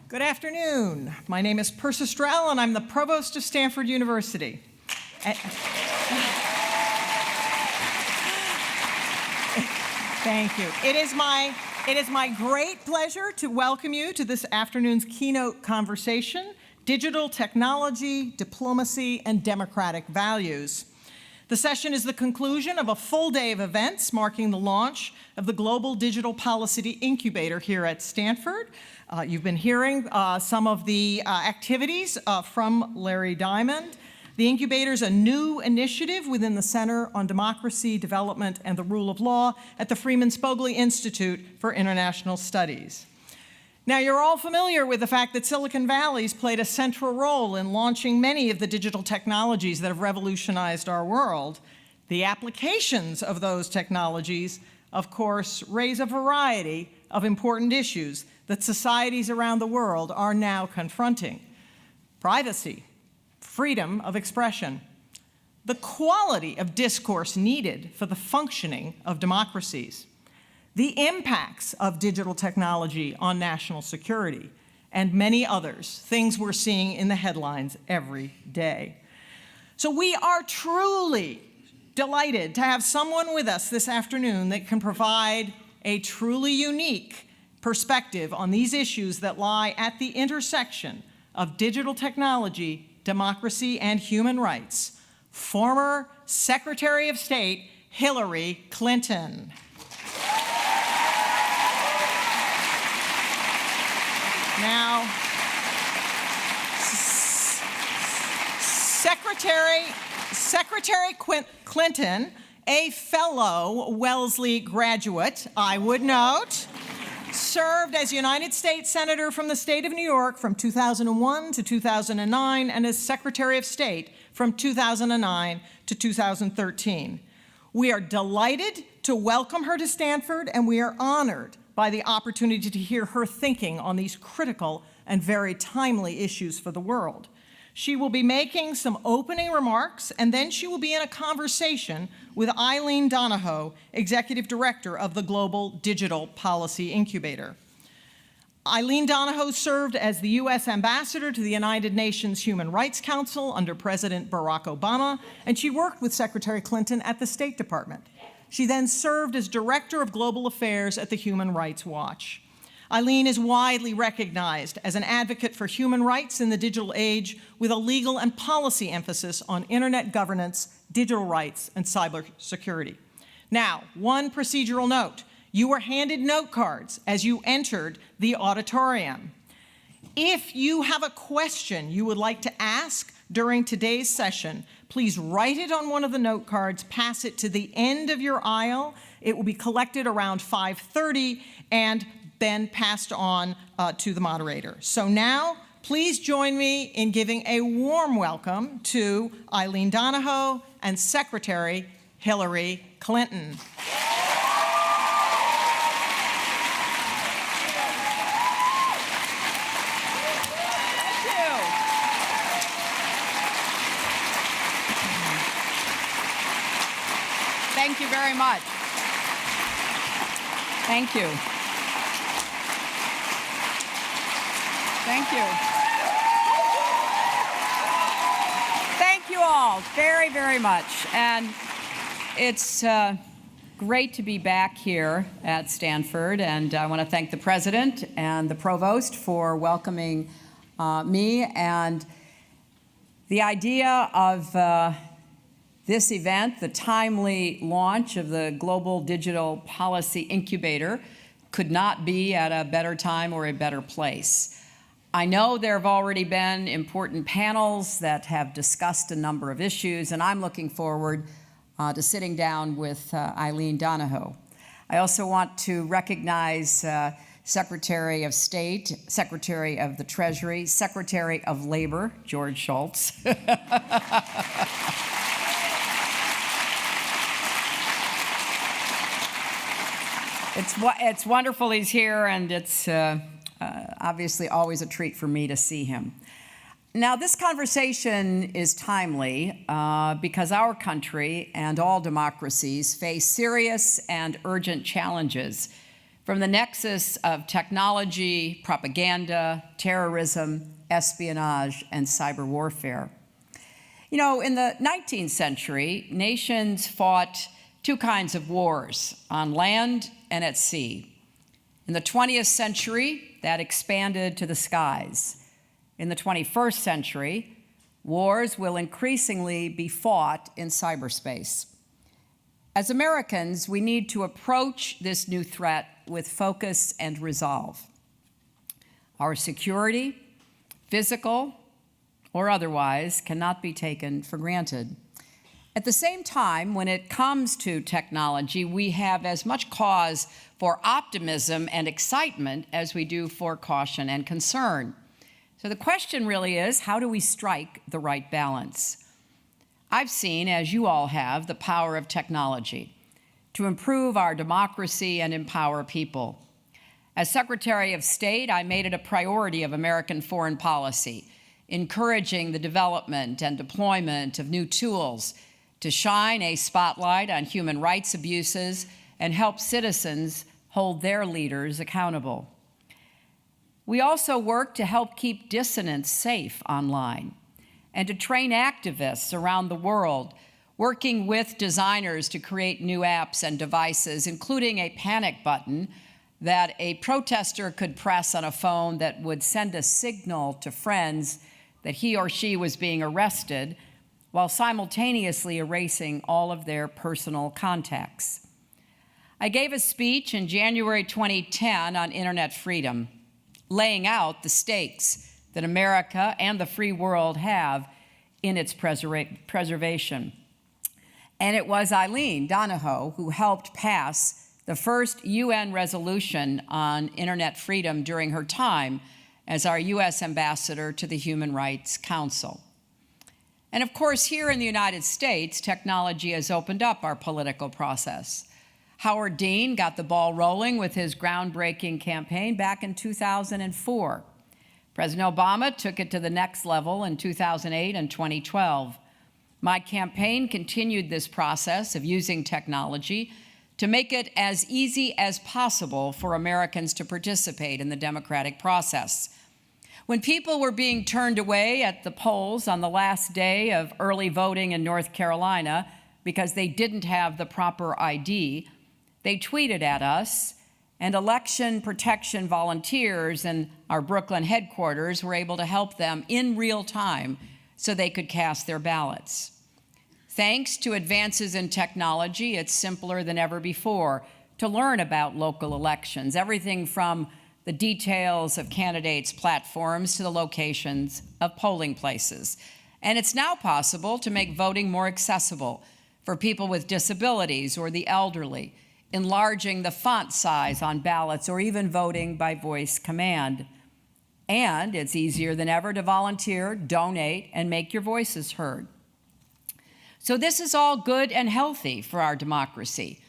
Good afternoon. My name is Persa Strell, and I'm the Provost of Stanford University. Thank you. It is my great pleasure to welcome you to this afternoon's keynote conversation, Digital Technology, Diplomacy, and Democratic Values. The session is the conclusion of a full day of events marking the launch of the Global Digital Policy Incubator here at Stanford. You've been hearing some of the activities from Larry Diamond. The Incubator is a new initiative within the Center on Democracy, Development, and the Rule of Law at the Freeman Spogli Institute for International Studies. Now, you're all familiar with the fact that Silicon Valley's played a central role in launching many of the digital technologies that have revolutionized our world. The applications of those technologies, of course, raise a variety of important issues that societies around the world are now confronting. Privacy, freedom of expression, the quality of discourse needed for the functioning of democracies, the impacts of digital technology on national security, and many others, things we're seeing in the headlines every day. So we are truly delighted to have someone with us this afternoon that can provide a truly unique perspective on these issues that lie at the intersection of digital technology, democracy, and human rights. Former Secretary of State Hillary Clinton. Now, Secretary Clinton, a fellow Wellesley graduate, I would note, served as United States Senator from the state of New York from 2001 to 2009 and as Secretary of State from 2009 to 2013. We are delighted to welcome her to Stanford, and we are honored by the opportunity to hear her thinking on these critical and very timely issues for the world. She will be making some opening remarks, and then she will be in a conversation with Eileen Donahoe, Executive Director of the Global Digital Policy Incubator. Eileen Donahoe served as the U.S. Ambassador to the United Nations Human Rights Council under President Barack Obama, and she worked with Secretary Clinton at the State Department. She then served as Director of Global Affairs at the Human Rights Watch. Eileen is widely recognized as an advocate for human rights in the digital age with a legal and policy emphasis on internet governance, digital rights, and cybersecurity. Now, one procedural note. You were handed note cards as you entered the auditorium. If you have a question you would like to ask during today's session, please write it on one of the note cards, pass it to the end of your aisle. It will be collected around 5:30 and then passed on to the moderator. So now, please join me in giving a warm welcome to Eileen Donahoe and Secretary Hillary Clinton. Thank you very much. Thank you. Thank you. Thank you all very, very much. And it's great to be back here at Stanford. And I want to thank the President and the Provost for welcoming me. And the idea of this event, the timely launch of the Global Digital Policy Incubator, could not be at a better time or a better place. I know there have already been important panels that have discussed a number of issues, and I'm looking forward to sitting down with Eileen Donahoe. I also want to recognize Secretary of State, Secretary of the Treasury, Secretary of Labor, George Shultz. It's wonderful he's here, and it's obviously always a treat for me to see him. Now, this conversation is timely because our country and all democracies face serious and urgent challenges from the nexus of technology, propaganda, terrorism, espionage, and cyber warfare. You know, in the 19th century, nations fought two kinds of wars, on land and at sea. In the 20th century, that expanded to the skies. In the 21st century, wars will increasingly be fought in cyberspace. As Americans, we need to approach this new threat with focus and resolve. Our security, physical or otherwise, cannot be taken for granted. At the same time, when it comes to technology, we have as much cause for optimism and excitement as we do for caution and concern. So the question really is, how do we strike the right balance? I've seen, as you all have, the power of technology to improve our democracy and empower people. As Secretary of State, I made it a priority of American foreign policy, encouraging the development and deployment of new tools to shine a spotlight on human rights abuses and help citizens hold their leaders accountable. We also work to help keep dissidents safe online and to train activists around the world, working with designers to create new apps and devices, including a panic button that a protester could press on a phone that would send a signal to friends that he or she was being arrested while simultaneously erasing all of their personal contacts. I gave a speech in January 2010 on internet freedom, laying out the stakes that America and the free world have in its preservation. And it was Eileen, Donahoe, who helped pass the first UN resolution on internet freedom during her time as our US ambassador to the Human Rights Council. And of course, here in the United States, technology has opened up our political process. Howard Dean got the ball rolling with his groundbreaking campaign back in 2004. President Obama took it to the next level in 2008 and 2012. My campaign continued this process of using technology to make it as easy as possible for Americans to participate in the democratic process. When people were being turned away at the polls on the last day of early voting in North Carolina because they didn't have the proper ID, they tweeted at us, and election protection volunteers in our Brooklyn headquarters were able to help them in real time so they could cast their ballots. Thanks to advances in technology, it's simpler than ever before to learn about local elections, everything from the details of candidates' platforms to the locations of polling places. And it's now possible to make voting more accessible for people with disabilities or the elderly, enlarging the font size on ballots or even voting by voice command. And it's easier than ever to volunteer, donate, and make your voices heard. So this is all good and healthy for our democracy.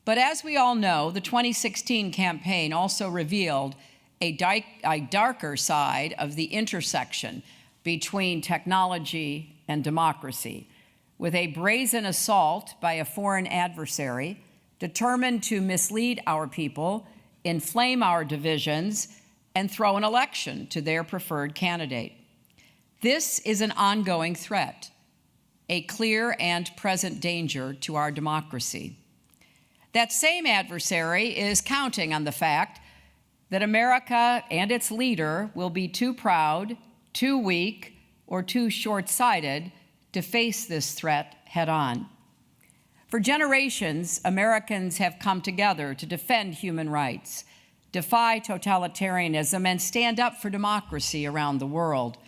But as we all know, the 2016 campaign also revealed a darker side of the intersection between technology and democracy, with a brazen assault by a foreign adversary determined to mislead our people, inflame our divisions, and throw an election to their preferred candidate. This is an ongoing threat, a clear and present danger to our democracy. That same adversary is counting on the fact that America and its leader will be too proud, too weak, or too short-sighted to face this threat head-on. For generations, Americans have come together to defend human rights, defy totalitarianism, and stand up for democracy around the world.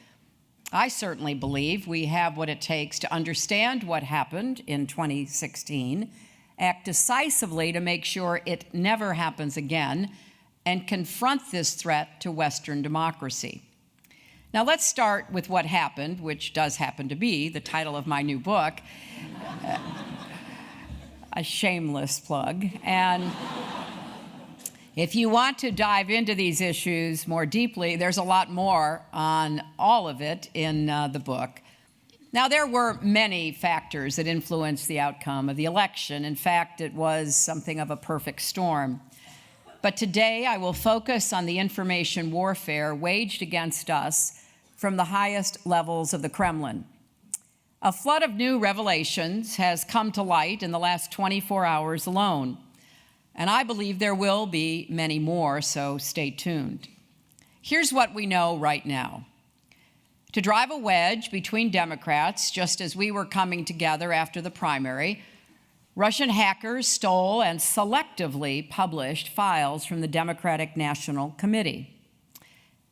I certainly believe we have what it takes to understand what happened in 2016, act decisively to make sure it never happens again, and confront this threat to Western democracy. Now let's start with what happened, which does happen to be the title of my new book, a shameless plug. And if you want to dive into these issues more deeply, there's a lot more on all of it in the book. Now, there were many factors that influenced the outcome of the election. In fact, it was something of a perfect storm. But today I will focus on the information warfare waged against us from the highest levels of the Kremlin. A flood of new revelations has come to light in the last 24 hours alone, and I believe there will be many more, so stay tuned. Here's what we know right now. To drive a wedge between Democrats, just as we were coming together after the primary, Russian hackers stole and selectively published files from the Democratic National Committee.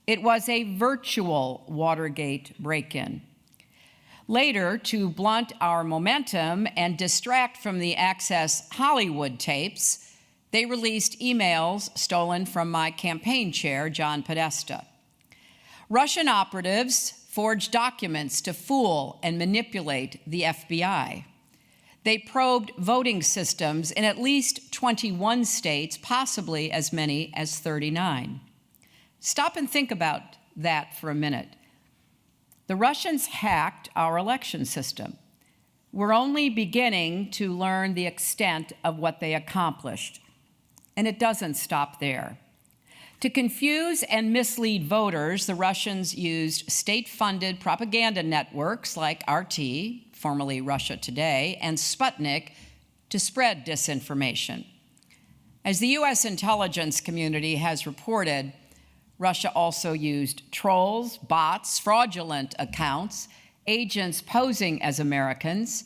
It was a virtual Watergate break-in. Later, to blunt our momentum and distract from the Access Hollywood tapes, they released emails stolen from my campaign chair, John Podesta. Russian operatives forged documents to fool and manipulate the FBI. They probed voting systems in at least 21 states, possibly as many as 39. Stop and think about that for a minute. The Russians hacked our election system. We're only beginning to learn the extent of what they accomplished. And it doesn't stop there. To confuse and mislead voters, the Russians used state-funded propaganda networks like RT, formerly Russia Today, and Sputnik to spread disinformation. As the U.S. intelligence community has reported, Russia also used trolls, bots, fraudulent accounts, agents posing as Americans,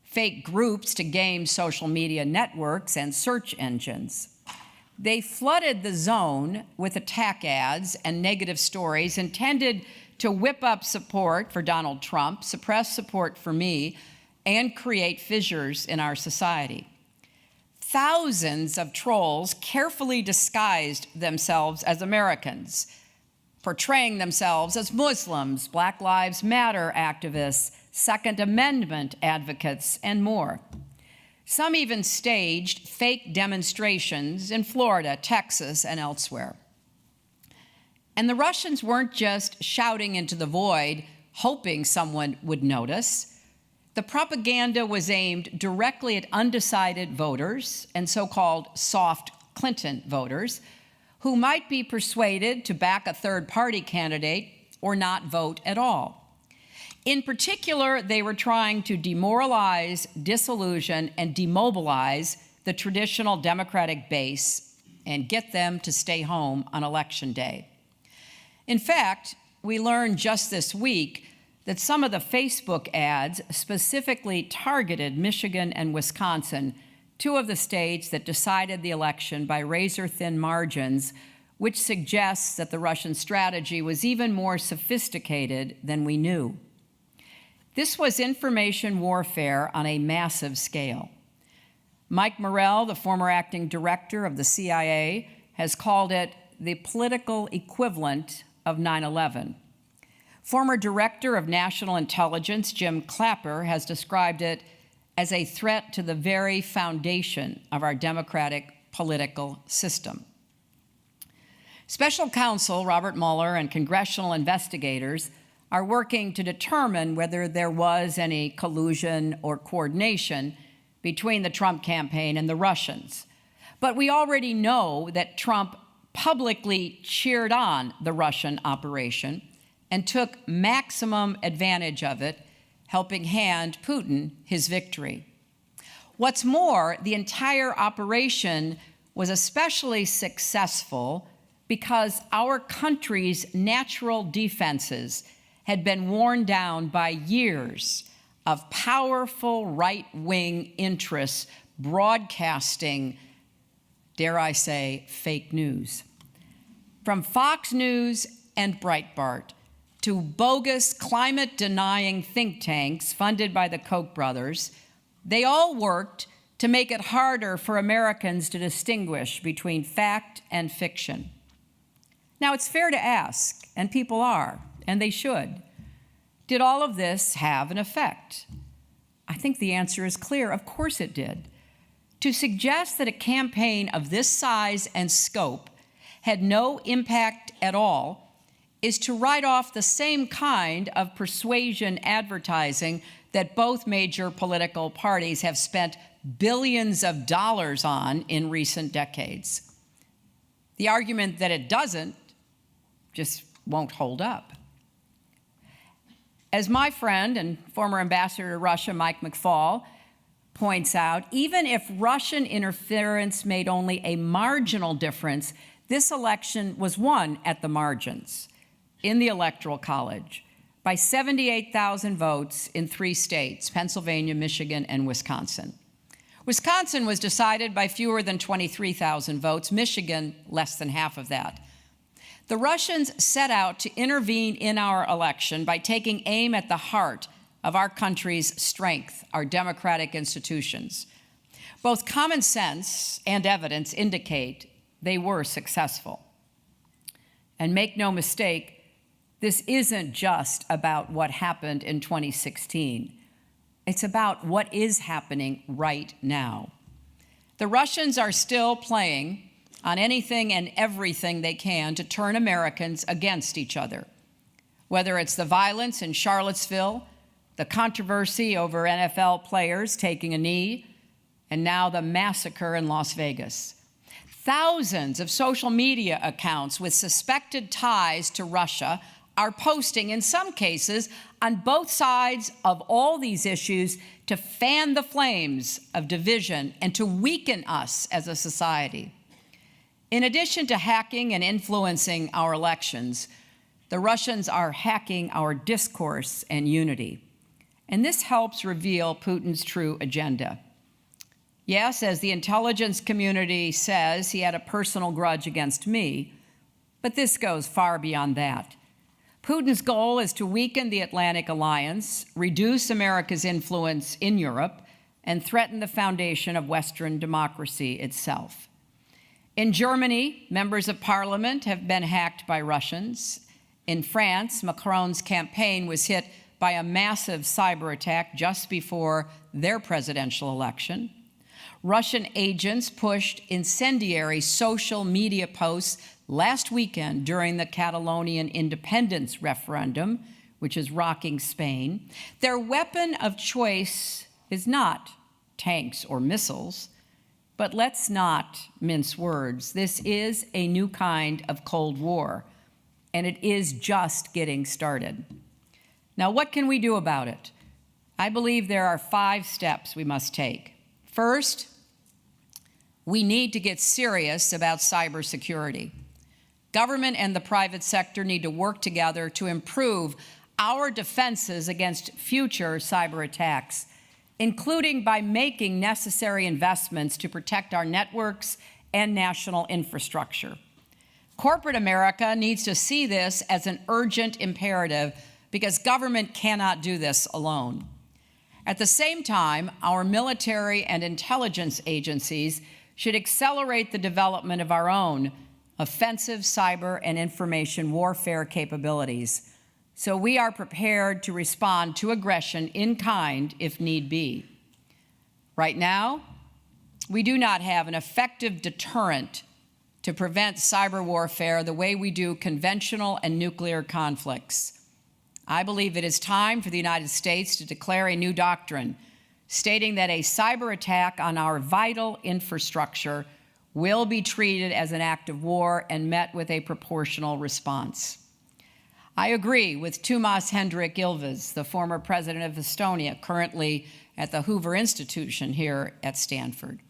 fake groups to game social media networks and search engines. They flooded the zone with attack ads and negative stories intended to whip up support for Donald Trump, suppress support for me, and create fissures in our society. Thousands of trolls carefully disguised themselves as Americans, portraying themselves as Muslims, Black Lives Matter activists, Second Amendment advocates, and more. Some even staged fake demonstrations in Florida, Texas, and elsewhere. And the Russians weren't just shouting into the void, hoping someone would notice. The propaganda was aimed directly at undecided voters and so-called soft Clinton voters who might be persuaded to back a third-party candidate or not vote at all. In particular, they were trying to demoralize, disillusion, and demobilize the traditional Democratic base and get them to stay home on Election Day. In fact, we learned just this week that some of the Facebook ads specifically targeted Michigan and Wisconsin, two of the states that decided the election by razor-thin margins, which suggests that the Russian strategy was even more sophisticated than we knew. This was information warfare on a massive scale. Mike Morrell, the former acting director of the CIA, has called it the political equivalent of 9/11. Former Director of National Intelligence, Jim Clapper, has described it as a threat to the very foundation of our democratic political system. Special Counsel Robert Mueller and congressional investigators are working to determine whether there was any collusion or coordination between the Trump campaign and the Russians. But we already know that Trump publicly cheered on the Russian operation and took maximum advantage of it, helping hand Putin his victory. What's more, the entire operation was especially successful because our country's natural defenses had been worn down by years of powerful right-wing interests broadcasting, dare I say, fake news. From Fox News and Breitbart to bogus climate-denying think tanks funded by the Koch brothers, they all worked to make it harder for Americans to distinguish between fact and fiction. Now, it's fair to ask, and people are, and they should, did all of this have an effect? I think the answer is clear. Of course it did. To suggest that a campaign of this size and scope had no impact at all is to write off the same kind of persuasion advertising that both major political parties have spent billions of dollars on in recent decades. The argument that it doesn't just won't hold up. As my friend and former ambassador to Russia, Mike McFaul, points out, even if Russian interference made only a marginal difference, this election was won at the margins in the Electoral College by 78,000 votes in 3 states, Pennsylvania, Michigan, and Wisconsin. Wisconsin was decided by fewer than 23,000 votes, Michigan less than half of that. The Russians set out to intervene in our election by taking aim at the heart of our country's strength, our democratic institutions. Both common sense and evidence indicate they were successful. And make no mistake, this isn't just about what happened in 2016. It's about what is happening right now. The Russians are still playing on anything and everything they can to turn Americans against each other, whether it's the violence in Charlottesville, the controversy over NFL players taking a knee, and now the massacre in Las Vegas. Thousands of social media accounts with suspected ties to Russia are posting, in some cases, on both sides of all these issues to fan the flames of division and to weaken us as a society. In addition to hacking and influencing our elections, the Russians are hacking our discourse and unity. And this helps reveal Putin's true agenda. Yes, as the intelligence community says, he had a personal grudge against me, but this goes far beyond that. Putin's goal is to weaken the Atlantic Alliance, reduce America's influence in Europe, and threaten the foundation of Western democracy itself. In Germany, members of parliament have been hacked by Russians. In France, Macron's campaign was hit by a massive cyber attack just before their presidential election. Russian agents pushed incendiary social media posts last weekend during the Catalonian independence referendum, which is rocking Spain. Their weapon of choice is not tanks or missiles, but let's not mince words. This is a new kind of Cold War, and it is just getting started. Now, what can we do about it? I believe there are 5 steps we must take. First, we need to get serious about cybersecurity. Government and the private sector need to work together to improve our defenses against future cyber attacks, including by making necessary investments to protect our networks and national infrastructure. Corporate America needs to see this as an urgent imperative because government cannot do this alone. At the same time, our military and intelligence agencies should accelerate the development of our own offensive cyber and information warfare capabilities, so we are prepared to respond to aggression in kind if need be. Right now, we do not have an effective deterrent to prevent cyber warfare the way we do conventional and nuclear conflicts. I believe it is time for the United States to declare a new doctrine stating that a cyber attack on our vital infrastructure will be treated as an act of war and met with a proportional response. I agree with Tuomas Hendrik Ilves, the former president of Estonia, currently at the Hoover Institution here at Stanford.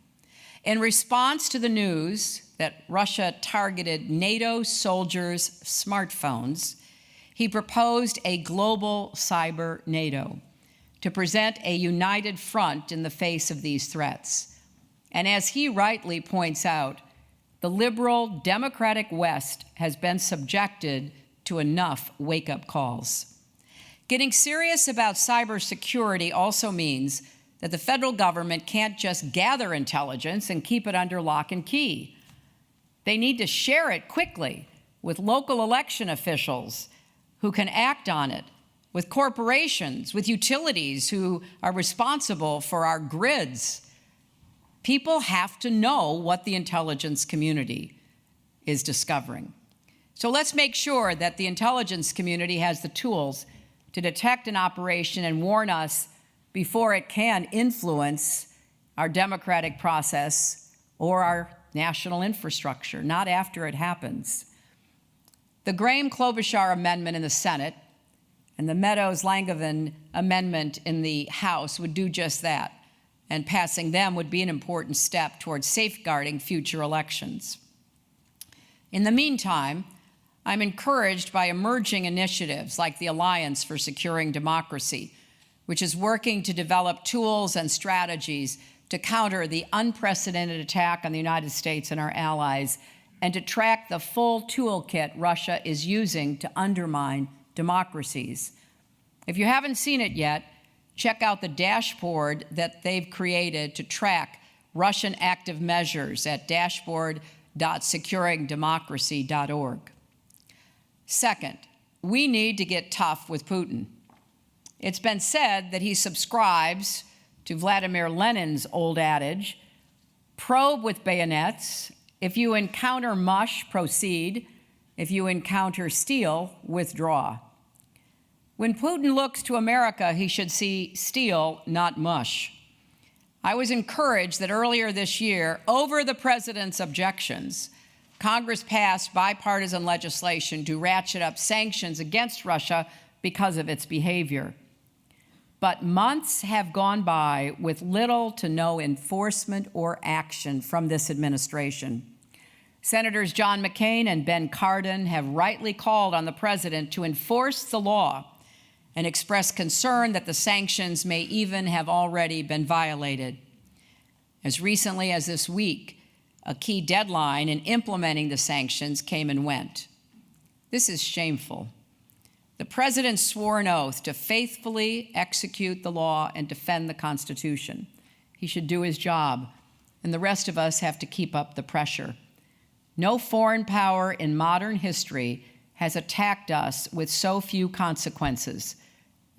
In response to the news that Russia targeted NATO soldiers' smartphones, he proposed a global cyber NATO to present a united front in the face of these threats. And as he rightly points out, the liberal democratic West has been subjected to enough wake-up calls. Getting serious about cybersecurity also means that the federal government can't just gather intelligence and keep it under lock and key. They need to share it quickly with local election officials who can act on it, with corporations, with utilities who are responsible for our grids. People have to know what the intelligence community is discovering. So let's make sure that the intelligence community has the tools to detect an operation and warn us before it can influence our democratic process or our national infrastructure, not after it happens. The Graham-Klobuchar amendment in the Senate and the Meadows-Langevin amendment in the House would do just that, and passing them would be an important step towards safeguarding future elections. In the meantime, I'm encouraged by emerging initiatives like the Alliance for Securing Democracy, which is working to develop tools and strategies to counter the unprecedented attack on the United States and our allies, and to track the full toolkit Russia is using to undermine democracies. If you haven't seen it yet, check out the dashboard that they've created to track Russian active measures at dashboard.securingdemocracy.org. Second, we need to get tough with Putin. It's been said that he subscribes to Vladimir Lenin's old adage, probe with bayonets. If you encounter mush, proceed. If you encounter steel, withdraw. When Putin looks to America, he should see steel, not mush. I was encouraged that earlier this year, over the president's objections, Congress passed bipartisan legislation to ratchet up sanctions against Russia because of its behavior. But months have gone by with little to no enforcement or action from this administration. Senators John McCain and Ben Cardin have rightly called on the president to enforce the law and express concern that the sanctions may even have already been violated. As recently as this week, a key deadline in implementing the sanctions came and went. This is shameful. The president swore an oath to faithfully execute the law and defend the Constitution. He should do his job, and the rest of us have to keep up the pressure. No foreign power in modern history has attacked us with so few consequences,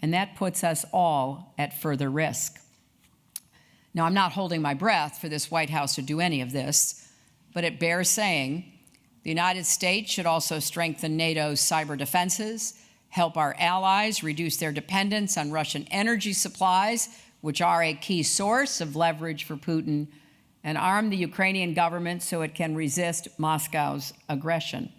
and that puts us all at further risk. Now, I'm not holding my breath for this White House to do any of this, but it bears saying the United States should also strengthen NATO's cyber defenses, help our allies reduce their dependence on Russian energy supplies, which are a key source of leverage for Putin, and arm the Ukrainian government so it can resist Moscow's aggression.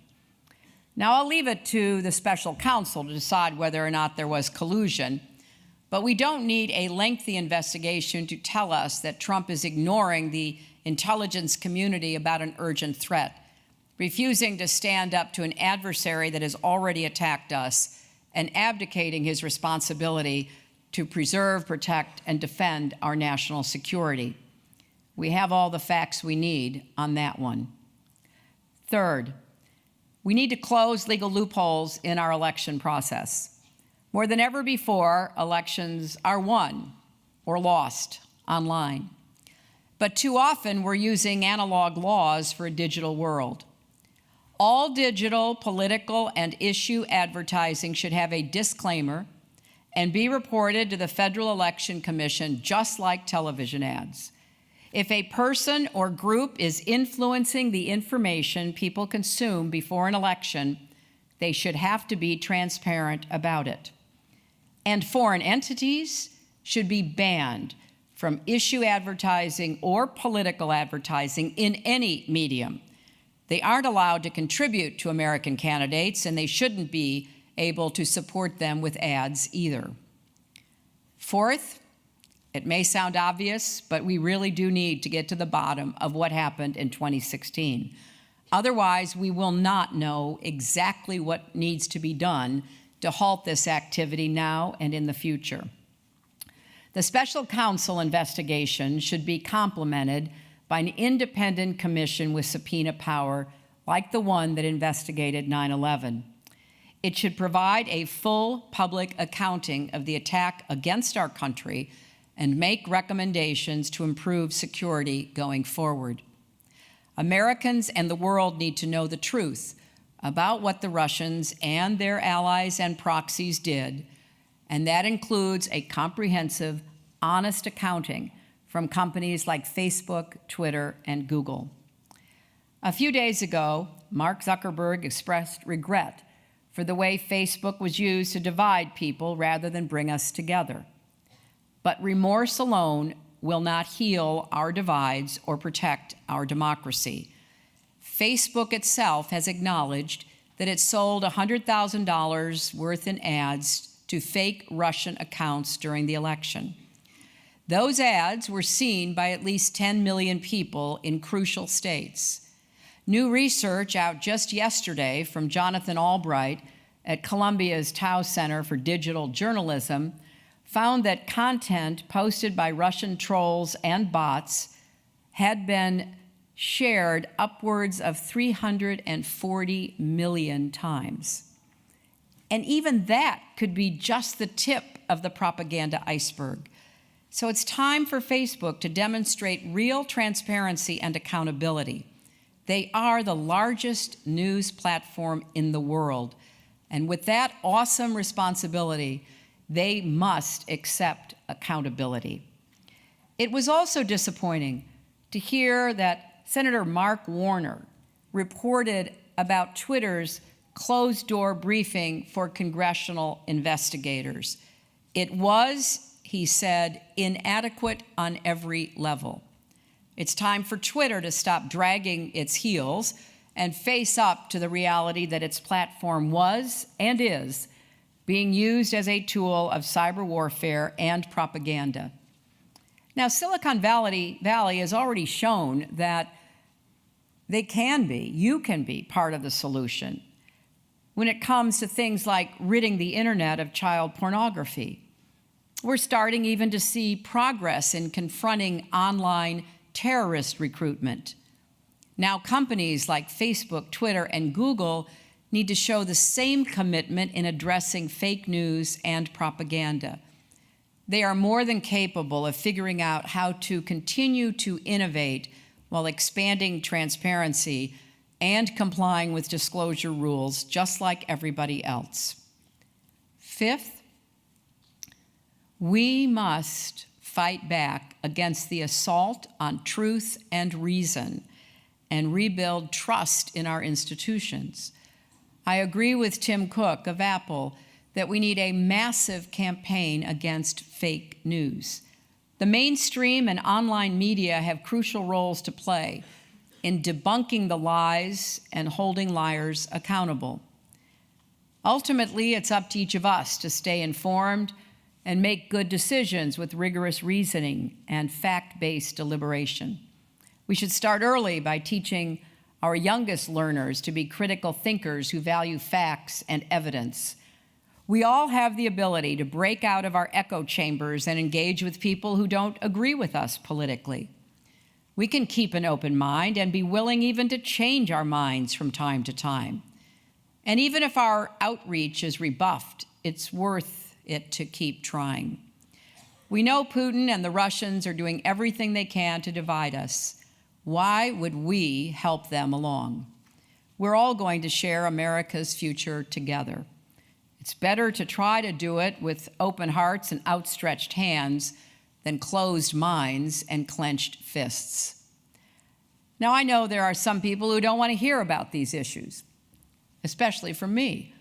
Now, I'll leave it to the special counsel to decide whether or not there was collusion, but we don't need a lengthy investigation to tell us that Trump is ignoring the intelligence community about an urgent threat, refusing to stand up to an adversary that has already attacked us, and abdicating his responsibility to preserve, protect, and defend our national security. We have all the facts we need on that one. Third, we need to close legal loopholes in our election process. More than ever before, elections are won or lost online. But too often, we're using analog laws for a digital world. All digital, political, and issue advertising should have a disclaimer and be reported to the Federal Election Commission just like television ads. If a person or group is influencing the information people consume before an election, they should have to be transparent about it. And foreign entities should be banned from issue advertising or political advertising in any medium. They aren't allowed to contribute to American candidates, and they shouldn't be able to support them with ads either. Fourth, it may sound obvious, but we really do need to get to the bottom of what happened in 2016. Otherwise, we will not know exactly what needs to be done to halt this activity now and in the future. The special counsel investigation should be complemented by an independent commission with subpoena power like the one that investigated 9/11. It should provide a full public accounting of the attack against our country and make recommendations to improve security going forward. Americans and the world need to know the truth about what the Russians and their allies and proxies did, and that includes a comprehensive, honest accounting from companies like Facebook, Twitter, and Google. A few days ago, Mark Zuckerberg expressed regret for the way Facebook was used to divide people rather than bring us together. But remorse alone will not heal our divides or protect our democracy. Facebook itself has acknowledged that it sold $100,000 worth in ads to fake Russian accounts during the election. Those ads were seen by at least 10 million people in crucial states. New research out just yesterday from Jonathan Albright at Columbia's Tao Center for Digital Journalism found that content posted by Russian trolls and bots had been shared upwards of 340 million times. And even that could be just the tip of the propaganda iceberg. So it's time for Facebook to demonstrate real transparency and accountability. They are the largest news platform in the world. And with that awesome responsibility, they must accept accountability. It was also disappointing to hear that Senator Mark Warner reported about Twitter's closed-door briefing for congressional investigators. It was, he said, inadequate on every level. It's time for Twitter to stop dragging its heels and face up to the reality that its platform was and is being used as a tool of cyber warfare and propaganda. Now, Silicon Valley has already shown that you can be part of the solution when it comes to things like ridding the internet of child pornography. We're starting even to see progress in confronting online terrorist recruitment. Now, companies like Facebook, Twitter, and Google need to show the same commitment in addressing fake news and propaganda. They are more than capable of figuring out how to continue to innovate while expanding transparency and complying with disclosure rules, just like everybody else. Fifth, we must fight back against the assault on truth and reason and rebuild trust in our institutions. I agree with Tim Cook of Apple that we need a massive campaign against fake news. The mainstream and online media have crucial roles to play in debunking the lies and holding liars accountable. Ultimately, it's up to each of us to stay informed and make good decisions with rigorous reasoning and fact-based deliberation. We should start early by teaching our youngest learners to be critical thinkers who value facts and evidence. We all have the ability to break out of our echo chambers and engage with people who don't agree with us politically. We can keep an open mind and be willing even to change our minds from time to time. And even if our outreach is rebuffed, it's worth it to keep trying. We know Putin and the Russians are doing everything they can to divide us. Why would we help them along? We're all going to share America's future together. It's better to try to do it with open hearts and outstretched hands than closed minds and clenched fists. Now, I know there are some people who don't want to hear about these issues, especially from me.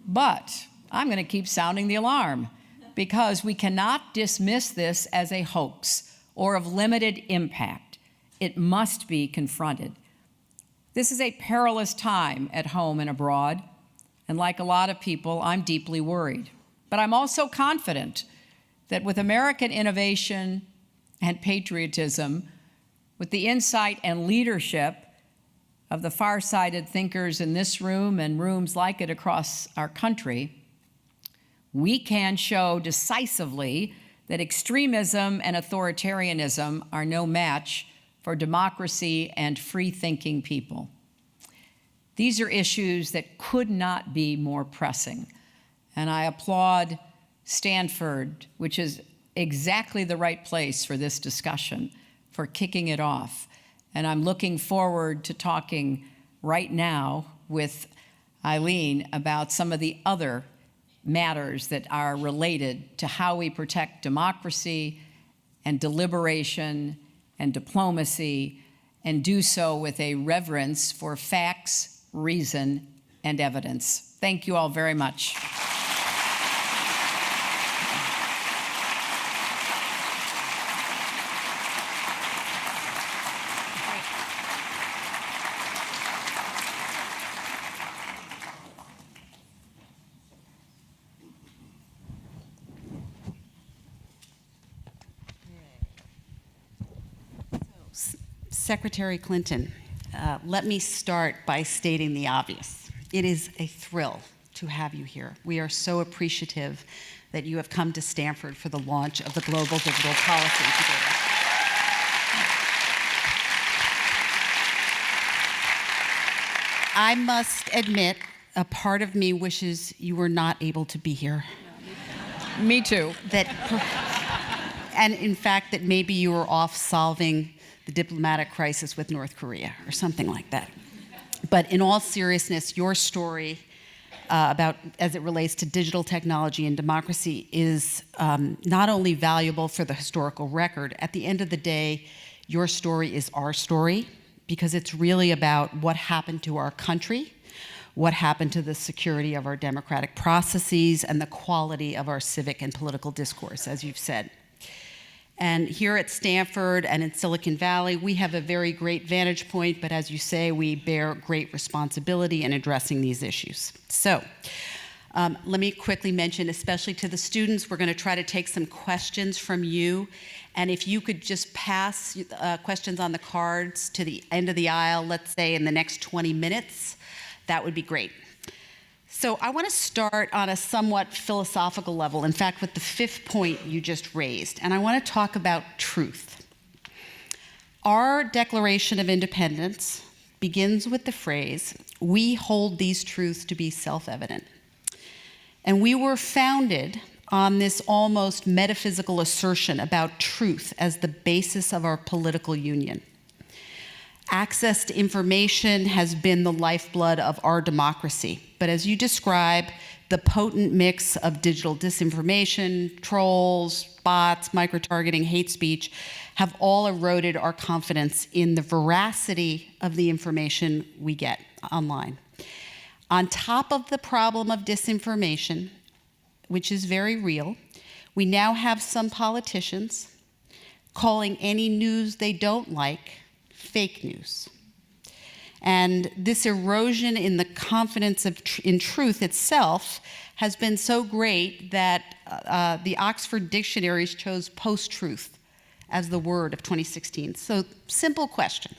But I'm going to keep sounding the alarm because we cannot dismiss this as a hoax or of limited impact. It must be confronted. This is a perilous time at home and abroad, and like a lot of people, I'm deeply worried. But I'm also confident that with American innovation and patriotism, with the insight and leadership of the far-sighted thinkers in this room and rooms like it across our country, we can show decisively that extremism and authoritarianism are no match for democracy and free-thinking people. These are issues that could not be more pressing. And I applaud Stanford, which is exactly the right place for this discussion, for kicking it off. And I'm looking forward to talking right now with Eileen about some of the other matters that are related to how we protect democracy and deliberation and diplomacy, and do so with a reverence for facts, reason, and evidence. Thank you all very much. Secretary Clinton, let me start by stating the obvious. It is a thrill to have you here. We are so appreciative that you have come to Stanford for the launch of the Global Digital Policy Incubator. I must admit, a part of me wishes you were not able to be here. Me too. And in fact, that maybe you were off solving the diplomatic crisis with North Korea or something like that. But in all seriousness, your story about as it relates to digital technology and democracy is not only valuable for the historical record. At the end of the day, your story is our story, because it's really about what happened to our country, what happened to the security of our democratic processes, and the quality of our civic and political discourse, as you've said. And here at Stanford and in Silicon Valley, we have a very great vantage point, but as you say, we bear great responsibility in addressing these issues. So let me quickly mention, especially to the students, we're going to try to take some questions from you. And if you could just pass questions on the cards to the end of the aisle, let's say in the next 20 minutes, that would be great. So I want to start on a somewhat philosophical level, in fact, with the fifth point you just raised. And I want to talk about truth. Our Declaration of Independence begins with the phrase, "We hold these truths to be self-evident." And we were founded on this almost metaphysical assertion about truth as the basis of our political union. Access to information has been the lifeblood of our democracy. But as you describe, the potent mix of digital disinformation, trolls, bots, micro-targeting, hate speech have all eroded our confidence in the veracity of the information we get online. On top of the problem of disinformation, which is very real, we now have some politicians calling any news they don't like fake news. And this erosion in the confidence in truth itself has been so great that the Oxford dictionaries chose post-truth as the word of 2016. So, simple question.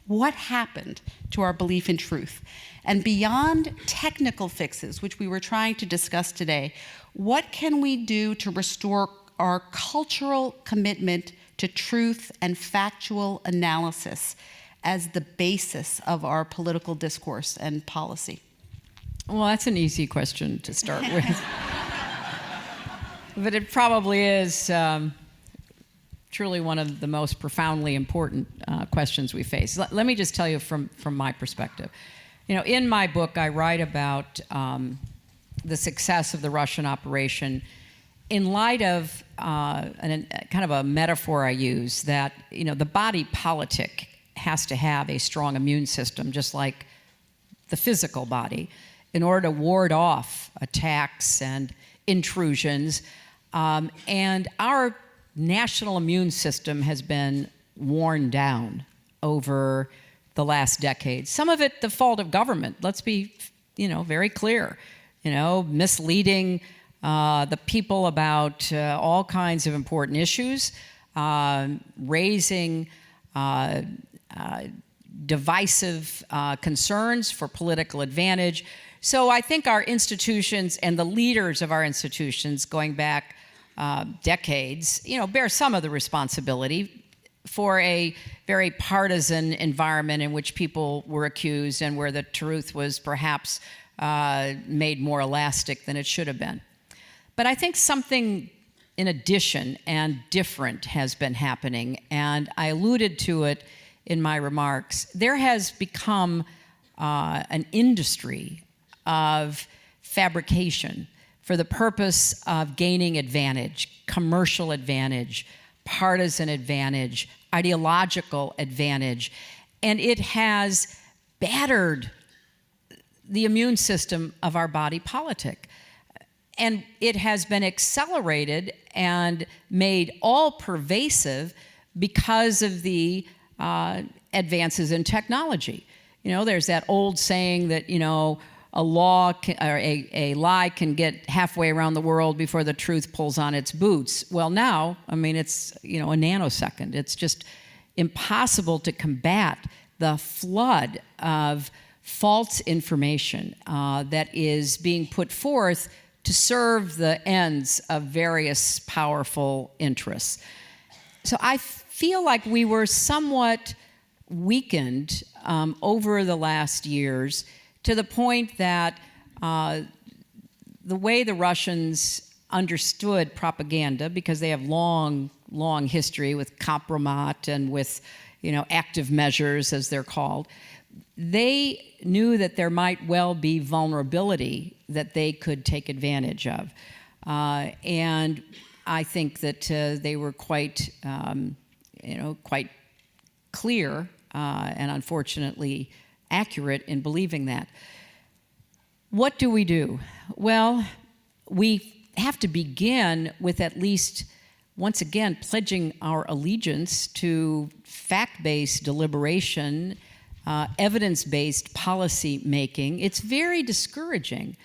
What happened to our belief in truth? And beyond technical fixes, which we were trying to discuss today, what can we do to restore our cultural commitment to truth and factual analysis as the basis of our political discourse and policy? Well, that's an easy question to start with. But it probably is truly one of the most profoundly important questions we face. Let me just tell you from my perspective. You know, in my book, I write about the success of the Russian operation in light of kind of a metaphor I use that, you know, the body politic has to have a strong immune system, just like the physical body, in order to ward off attacks and intrusions. And our national immune system has been worn down over the last decade. Some of it the fault of government. Let's be, you know, very clear. You know, misleading the people about all kinds of important issues, raising divisive concerns for political advantage. So I think our institutions and the leaders of our institutions going back decades, you know, bear some of the responsibility for a very partisan environment in which people were accused and where the truth was perhaps made more elastic than it should have been. But I think something in addition and different has been happening, and I alluded to it in my remarks. There has become an industry of fabrication for the purpose of gaining advantage, commercial advantage, partisan advantage, ideological advantage, and it has battered the immune system of our body politic. And it has been accelerated and made all pervasive because of the advances in technology. You know, there's that old saying that, you know, a lie can get halfway around the world before the truth pulls on its boots. Well, now, I mean, it's, you know, a nanosecond. It's just, impossible to combat the flood of false information that is being put forth to serve the ends of various powerful interests. So I feel like we were somewhat weakened over the last years, to the point that the way the Russians understood propaganda, because they have long history with compromat and with, active measures, as they're called, they knew that there might well be vulnerability that they could take advantage of. And I think that they were quite clear and unfortunately accurate in believing that. What do we do? Well, we have to begin with at least, once again, pledging our allegiance to fact-based deliberation, evidence-based policy making. It's very discouraging.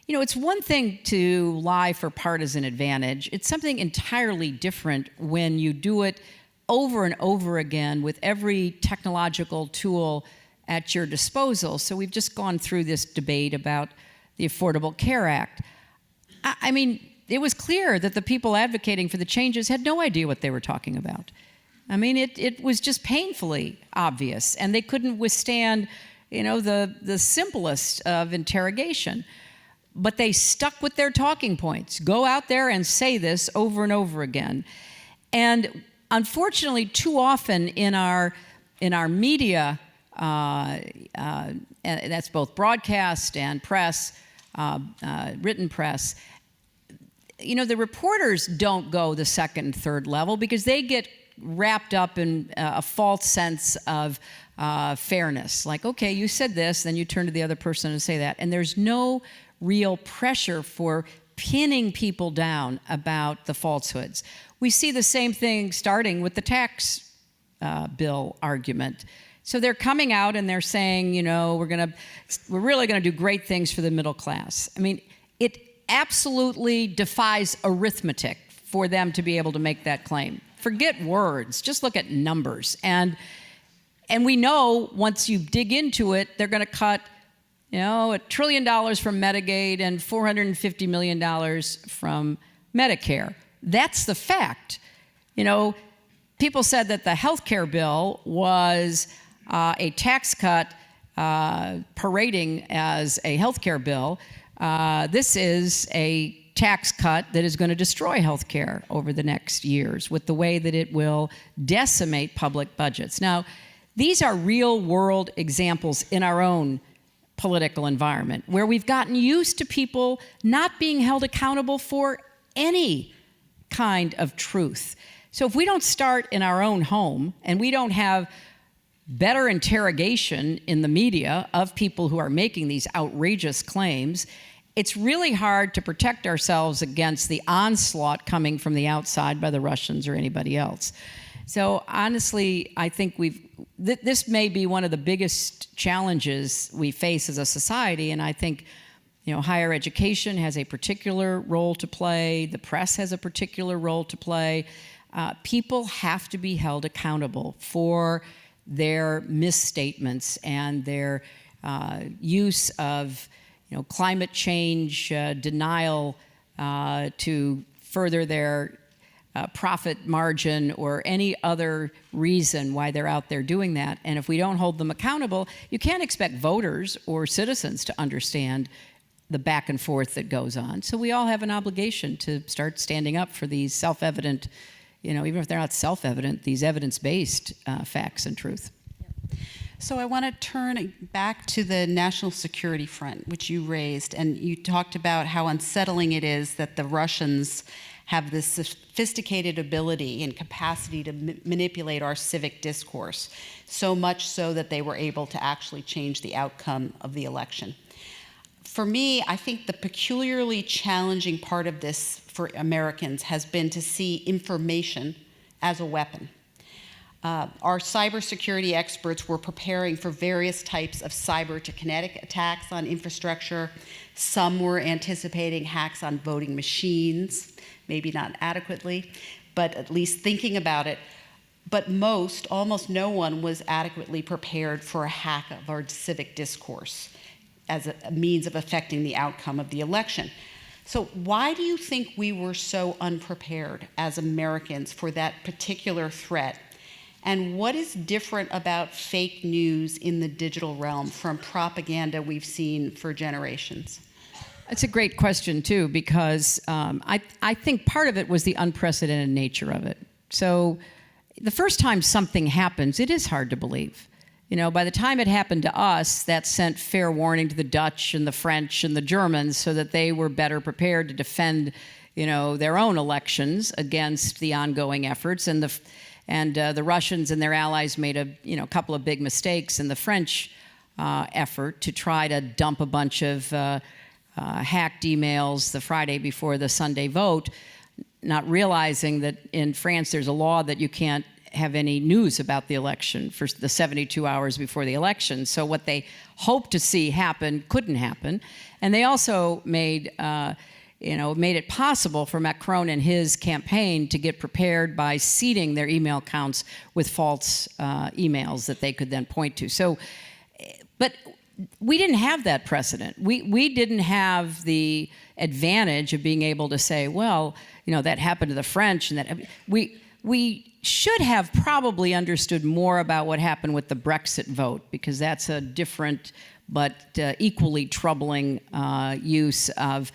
It's one thing to lie for partisan advantage. It's something entirely different when you do it over and over again with every technological tool at your disposal. So we've just gone through this debate about the Affordable Care Act. I mean, it was clear that the people advocating for the changes had no idea what they were talking about. I mean, it was just painfully obvious, and they couldn't withstand, the simplest of interrogation. But they stuck with their talking points. Go out there and say this over and over again. And unfortunately, too often in our media, and that's both broadcast and press, written press, the reporters don't go the second and third level because they get wrapped up in a false sense of fairness. Like, okay, you said this, then you turn to the other person and say that. And there's no real pressure for pinning people down about the falsehoods. We see the same thing starting with the tax bill argument. So they're coming out and they're saying, we're really gonna do great things for the middle class. I mean, it absolutely defies arithmetic for them to be able to make that claim. Forget words, just look at numbers. And we know once you dig into it, they're gonna cut $1 trillion from Medicaid and $450 million from Medicare. That's the fact. People said that the health care bill was a tax cut parading as a health care bill. This is a tax cut that is going to destroy health care over the next years with the way that it will decimate public budgets. Now, these are real world examples in our own political environment where we've gotten used to people not being held accountable for any kind of truth. So if we don't start in our own home and we don't have better interrogation in the media of people who are making these outrageous claims, it's really hard to protect ourselves against the onslaught coming from the outside by the Russians or anybody else. So honestly, I think this may be one of the biggest challenges we face as a society, and I think higher education has a particular role to play, the press has a particular role to play. People have to be held accountable for their misstatements and their use of climate change denial to further their profit margin or any other reason why they're out there doing that. And if we don't hold them accountable, you can't expect voters or citizens to understand the back and forth that goes on. So we all have an obligation to start standing up for these self-evident, even if they're not self-evident, these evidence-based facts and truth. So I want to turn back to the national security front, which you raised, and you talked about how unsettling it is that the Russians have this sophisticated ability and capacity to manipulate our civic discourse, so much so that they were able to actually change the outcome of the election. For me, I think the peculiarly challenging part of this for Americans has been to see information as a weapon. Our cybersecurity experts were preparing for various types of cyber-to-kinetic attacks on infrastructure. Some were anticipating hacks on voting machines, maybe not adequately. but at least thinking about it. But almost no one was adequately prepared for a hack of our civic discourse as a means of affecting the outcome of the election. So why do you think we were so unprepared as Americans for that particular threat? And what is different about fake news in the digital realm from propaganda we've seen for generations? It's a great question, too, because I think part of it was the unprecedented nature of it. So the first time something happens, it is hard to believe. You know, by the time it happened to us, that sent fair warning to the Dutch and the French and the Germans so that they were better prepared to defend, you know, their own elections against the ongoing efforts. And the Russians and their allies made a couple of big mistakes in the French effort to try to dump a bunch of hacked emails the Friday before the Sunday vote, not realizing that in France there's a law that you can't have any news about the election for the 72 hours before the election. So what they hoped to see happen couldn't happen. And they also made it possible for Macron and his campaign to get prepared by seeding their email accounts with false emails that they could then point to. So, but we didn't have that precedent. We didn't have the advantage of being able to say, well, you know, that happened to the French, and that we should have probably understood more about what happened with the Brexit vote, because that's a different but equally troubling use of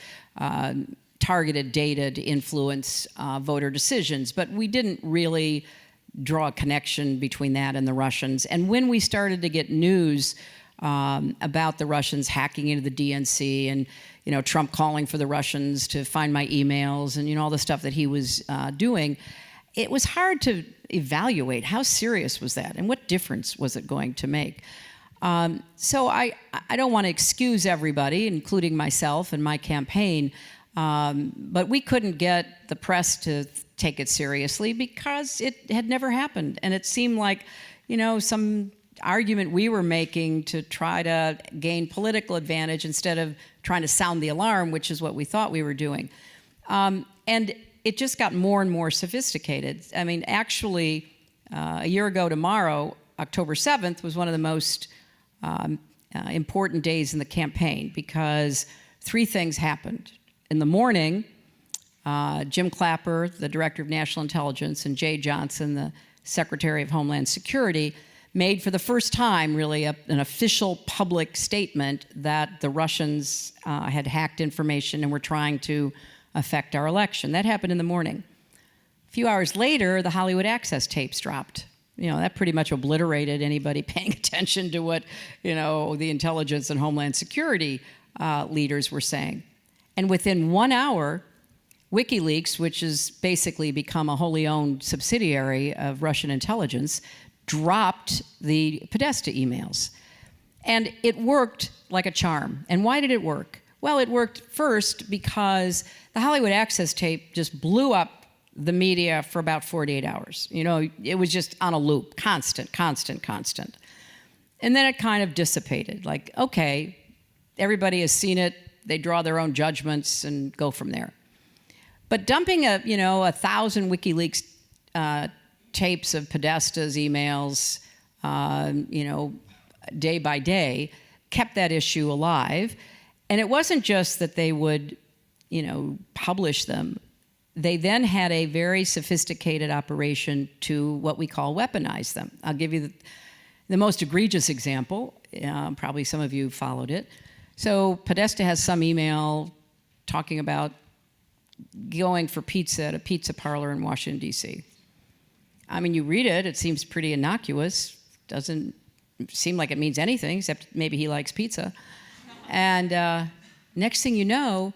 targeted data to influence voter decisions. But we didn't really draw a connection between that and the Russians. And when we started to get news about the Russians hacking into the DNC and, you know, Trump calling for the Russians to find my emails and, you know, all the stuff that he was doing, it was hard to evaluate how serious was that and what difference was it going to make. So I don't want to excuse everybody, including myself and my campaign, but we couldn't get the press to take it seriously because it had never happened. And it seemed like, you know, some argument we were making to try to gain political advantage instead of trying to sound the alarm, which is what we thought we were doing. And it just got more and more sophisticated. I mean, actually, a year ago tomorrow, October 7th, was one of the most important days in the campaign because three things happened. In the morning, Jim Clapper, the Director of National Intelligence, and Jay Johnson, the Secretary of Homeland Security, made for the first time really an official public statement that the Russians had hacked information and were trying to affect our election. That happened in the morning. A few hours later, the Hollywood Access tapes dropped. You know, that pretty much obliterated anybody paying attention to what, you know, the intelligence and Homeland Security leaders were saying. And within 1 hour, WikiLeaks, which has basically become a wholly owned subsidiary of Russian intelligence, dropped the Podesta emails. And it worked like a charm. And why did it work? Well, it worked first because the Hollywood Access tape just blew up the media for about 48 hours. You know, it was just on a loop, constant. And then it kind of dissipated. Like, okay, everybody has seen it. They draw their own judgments and go from there. But dumping 1,000 WikiLeaks tapes of Podesta's emails, day by day, kept that issue alive. And it wasn't just that they would, publish them. They then had a very sophisticated operation to what we call weaponize them. I'll give you the most egregious example. Probably some of you followed it. So Podesta has some email talking about going for pizza at a pizza parlor in Washington, D.C. I mean, you read it, it seems pretty innocuous. Doesn't seem like it means anything, except maybe he likes pizza. And next thing you know,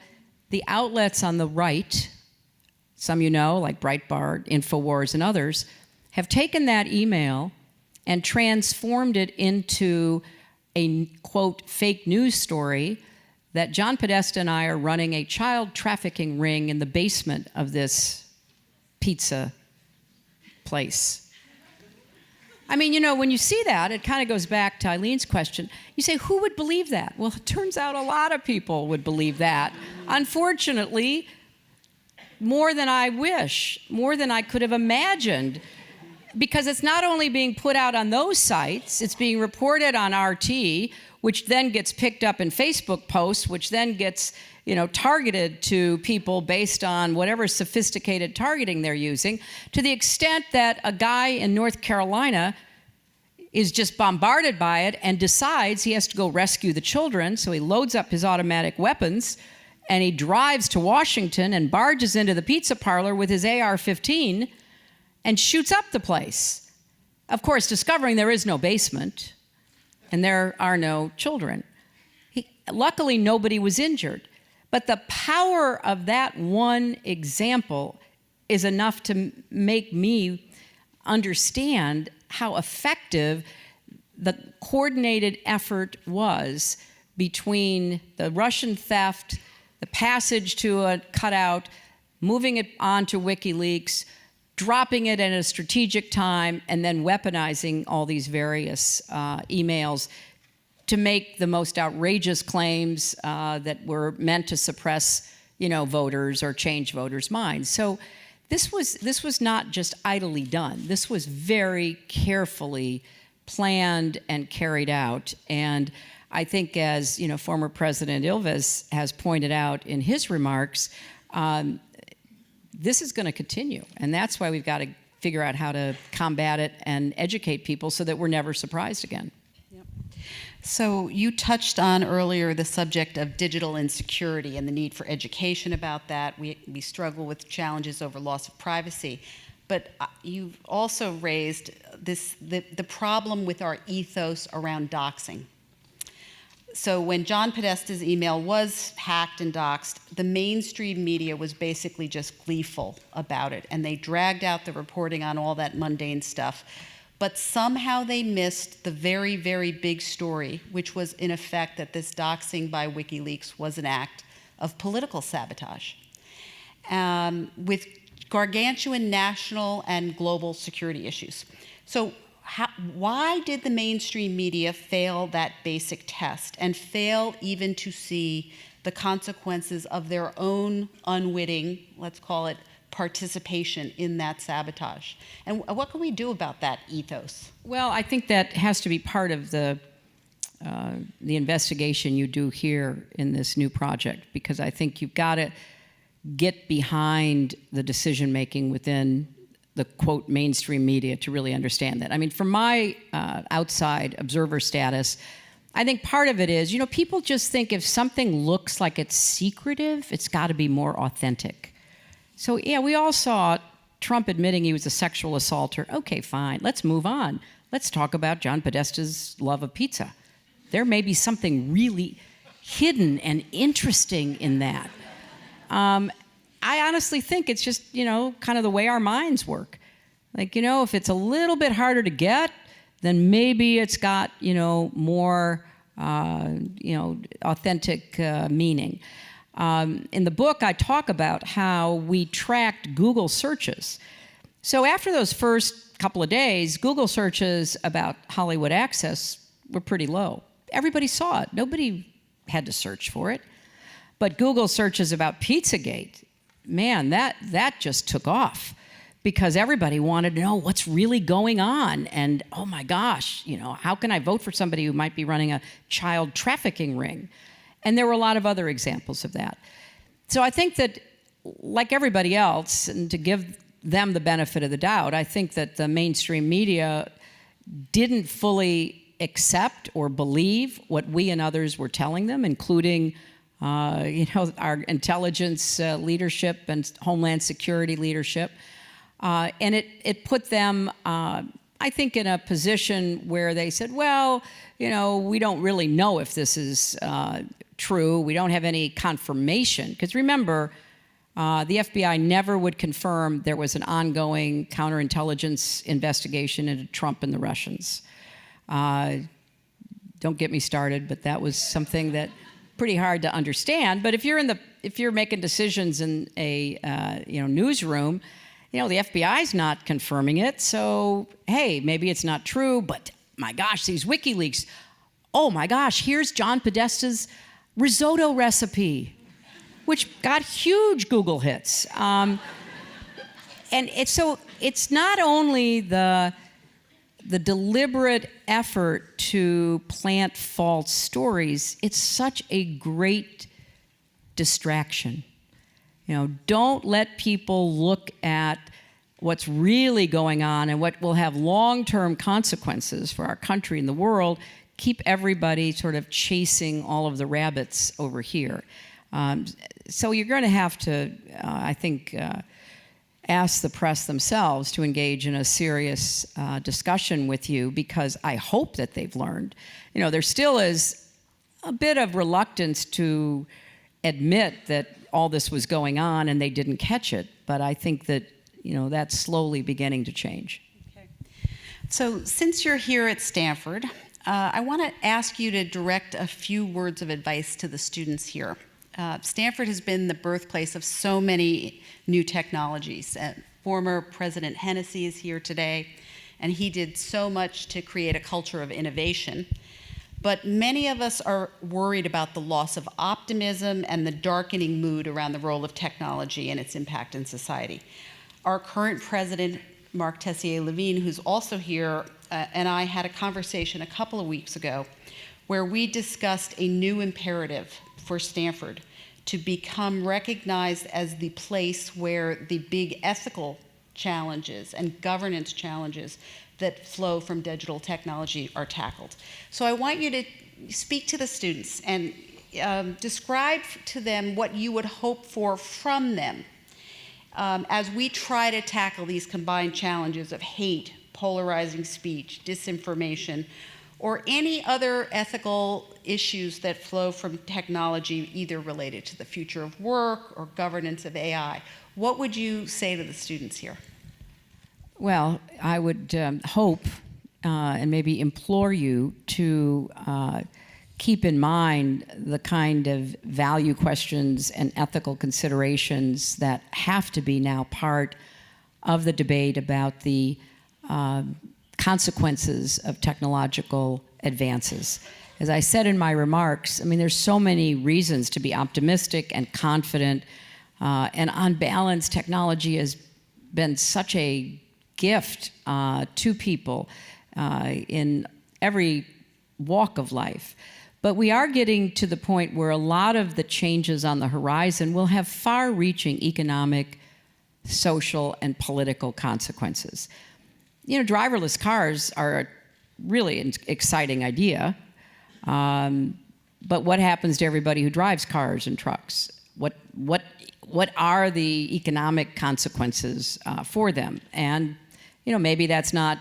the outlets on the right, some like Breitbart, InfoWars, and others, have taken that email and transformed it into a, quote, fake news story that John Podesta and I are running a child trafficking ring in the basement of this pizza place. I mean, when you see that, it kind of goes back to Eileen's question. You say, who would believe that? Well, it turns out a lot of people would believe that. Unfortunately, more than I wish, more than I could have imagined, because it's not only being put out on those sites, it's being reported on RT, which then gets picked up in Facebook posts, which then gets, targeted to people based on whatever sophisticated targeting they're using, to the extent that a guy in North Carolina is just bombarded by it and decides he has to go rescue the children, so he loads up his automatic weapons and he drives to Washington and barges into the pizza parlor with his AR-15 and shoots up the place. Of course, discovering there is no basement and there are no children. Luckily, nobody was injured. But the power of that one example is enough to make me understand how effective the coordinated effort was between the Russian theft, the passage to a cutout, moving it onto WikiLeaks, dropping it at a strategic time, and then weaponizing all these various emails to make the most outrageous claims that were meant to suppress, voters or change voters' minds. So this was not just idly done. This was very carefully planned and carried out. And I think, as former President Ilves has pointed out in his remarks, this is going to continue, and that's why we've got to figure out how to combat it and educate people so that we're never surprised again. So you touched on earlier the subject of digital insecurity and the need for education about that. We struggle with challenges over loss of privacy. But you've also raised the problem with our ethos around doxing. So when John Podesta's email was hacked and doxed, the mainstream media was basically just gleeful about it, and they dragged out the reporting on all that mundane stuff. But somehow they missed the very, very big story, which was, in effect, that this doxing by WikiLeaks was an act of political sabotage, with gargantuan national and global security issues. So why did the mainstream media fail that basic test and fail even to see the consequences of their own unwitting, let's call it, participation in that sabotage? And what can we do about that ethos? Well, I think that has to be part of the investigation you do here in this new project, because I think you've got to get behind the decision-making within the, quote, mainstream media to really understand that. I mean, from my outside observer status, I think part of it is, people just think if something looks like it's secretive, it's got to be more authentic. So, yeah, we all saw Trump admitting he was a sexual assaulter. Okay, fine. Let's move on. Let's talk about John Podesta's love of pizza. There may be something really hidden and interesting in that. I honestly think it's just, kind of the way our minds work. Like, if it's a little bit harder to get, then maybe it's got, more, authentic meaning. In the book, I talk about how we tracked Google searches. So after those first couple of days, Google searches about Hollywood Access were pretty low. Everybody saw it. Nobody had to search for it. But Google searches about Pizzagate, man, that just took off, because everybody wanted to know what's really going on. And, oh my gosh, how can I vote for somebody who might be running a child trafficking ring? And there were a lot of other examples of that. So I think that, like everybody else, and to give them the benefit of the doubt, I think that the mainstream media didn't fully accept or believe what we and others were telling them, including our intelligence leadership and Homeland Security leadership. And it put them, I think, in a position where they said, well, we don't really know if this is true. We don't have any confirmation. Because remember, the FBI never would confirm there was an ongoing counterintelligence investigation into Trump and the Russians. Don't get me started, but that was something that pretty hard to understand. But if you're making decisions in a newsroom, the FBI's not confirming it. So hey, maybe it's not true. But my gosh, these WikiLeaks. Oh my gosh, here's John Podesta's risotto recipe. which got huge Google hits. So it's not only the deliberate effort to plant false stories, it's such a great distraction. Don't let people look at what's really going on and what will have long-term consequences for our country and the world. Keep everybody sort of chasing all of the rabbits over here. So you're going to have to, I think, ask the press themselves to engage in a serious discussion with you, because I hope that they've learned. There still is a bit of reluctance to admit that all this was going on and they didn't catch it, but I think that that's slowly beginning to change. Okay. So since you're here at Stanford, I want to ask you to direct a few words of advice to the students here. Stanford has been the birthplace of so many new technologies. Former President Hennessy is here today, and he did so much to create a culture of innovation. But many of us are worried about the loss of optimism and the darkening mood around the role of technology and its impact in society. Our current president, Mark Tessier-Levine, who's also here, and I had a conversation a couple of weeks ago where we discussed a new imperative for Stanford to become recognized as the place where the big ethical challenges and governance challenges that flow from digital technology are tackled. So I want you to speak to the students and describe to them what you would hope for from them as we try to tackle these combined challenges of hate, polarizing speech, disinformation, or any other ethical issues that flow from technology, either related to the future of work or governance of AI. What would you say to the students here? Well, I would hope and maybe implore you to keep in mind the kind of value questions and ethical considerations that have to be now part of the debate about the consequences of technological advances. As I said in my remarks, there's so many reasons to be optimistic and confident, and on balance, technology has been such a gift to people in every walk of life. But we are getting to the point where a lot of the changes on the horizon will have far-reaching economic, social, and political consequences. Driverless cars are a really exciting idea, but what happens to everybody who drives cars and trucks? What are the economic consequences for them? And maybe that's not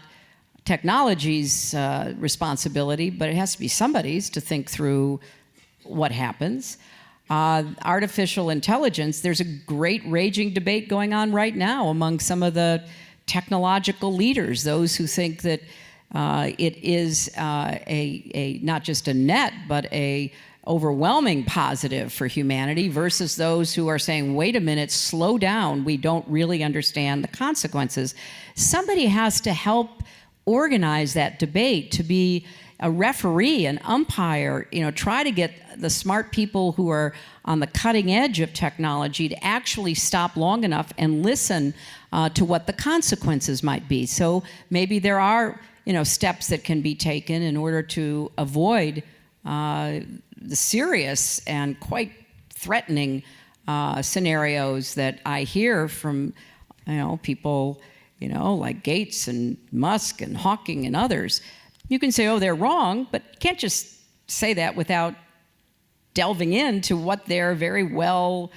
technology's responsibility, but it has to be somebody's to think through what happens. Artificial intelligence, there's a great raging debate going on right now among some of the technological leaders, those who think that it is not just a net, but a overwhelming positive for humanity, versus those who are saying, wait a minute, slow down, we don't really understand the consequences. Somebody has to help organize that debate, to be a referee, an umpire, try to get the smart people who are on the cutting edge of technology to actually stop long enough and listen to what the consequences might be. So maybe there are, steps that can be taken in order to avoid the serious and quite threatening scenarios that I hear from, people, like Gates and Musk and Hawking and others. You can say, oh, they're wrong, but you can't just say that without delving into what their very well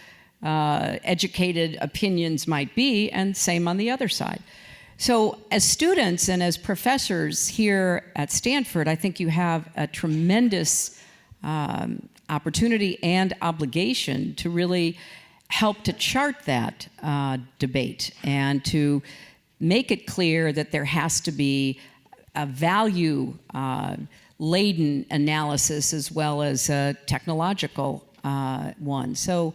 educated opinions might be, and same on the other side. So as students and as professors here at Stanford, I think you have a tremendous opportunity and obligation to really help to chart that debate and to make it clear that there has to be a value-laden analysis as well as a technological one. So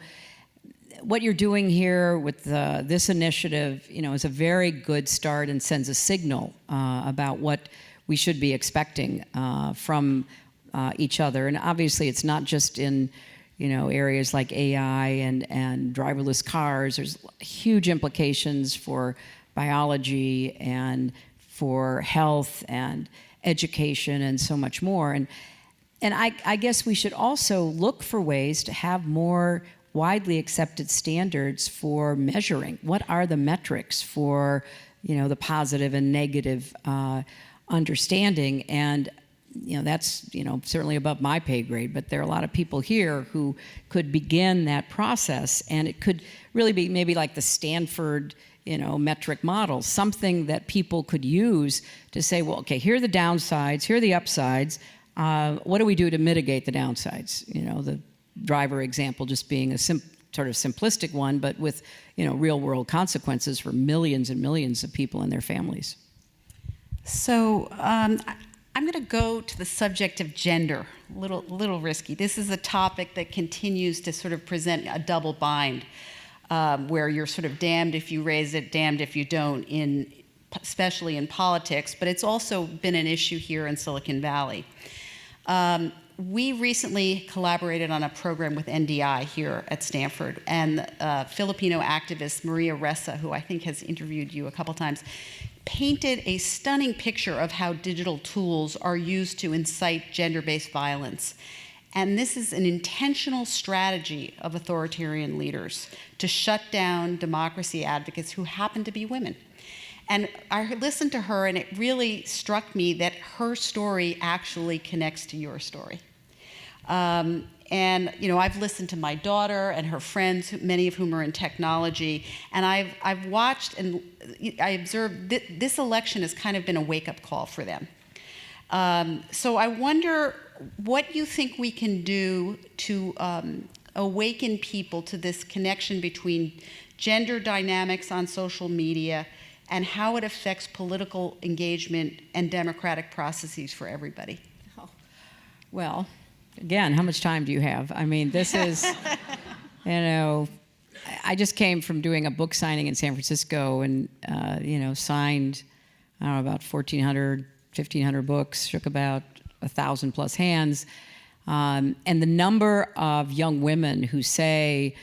what you're doing here with this initiative, is a very good start and sends a signal about what we should be expecting from each other. And obviously, it's not just in, areas like AI and driverless cars. There's huge implications for biology and for health and education and so much more. And I guess we should also look for ways to have more widely accepted standards for measuring. What are the metrics for, the positive and negative understanding? And, that's, certainly above my pay grade, but there are a lot of people here who could begin that process, and it could really be maybe like the Stanford, metric model, something that people could use to say, well, okay, here are the downsides, here are the upsides. What do we do to mitigate the downsides? The driver example just being a sort of simplistic one, but with real world consequences for millions and millions of people and their families. So I'm going to go to the subject of gender. A little risky. This is a topic that continues to sort of present a double bind, where you're sort of damned if you raise it, damned if you don't, especially in politics. But it's also been an issue here in Silicon Valley. We recently collaborated on a program with NDI here at Stanford, and Filipino activist Maria Ressa, who I think has interviewed you a couple times, painted a stunning picture of how digital tools are used to incite gender-based violence. And this is an intentional strategy of authoritarian leaders to shut down democracy advocates who happen to be women. And I listened to her, and it really struck me that her story actually connects to your story. And I've listened to my daughter and her friends, many of whom are in technology, and I've watched and I observed this election has kind of been a wake-up call for them. So I wonder what you think we can do to awaken people to this connection between gender dynamics on social media and how it affects political engagement and democratic processes for everybody. Oh. Well, again, how much time do you have? I mean, this is, I just came from doing a book signing in San Francisco and, signed, I don't know, about 1,400, 1,500 books, shook about 1,000 plus hands. And the number of young women who say,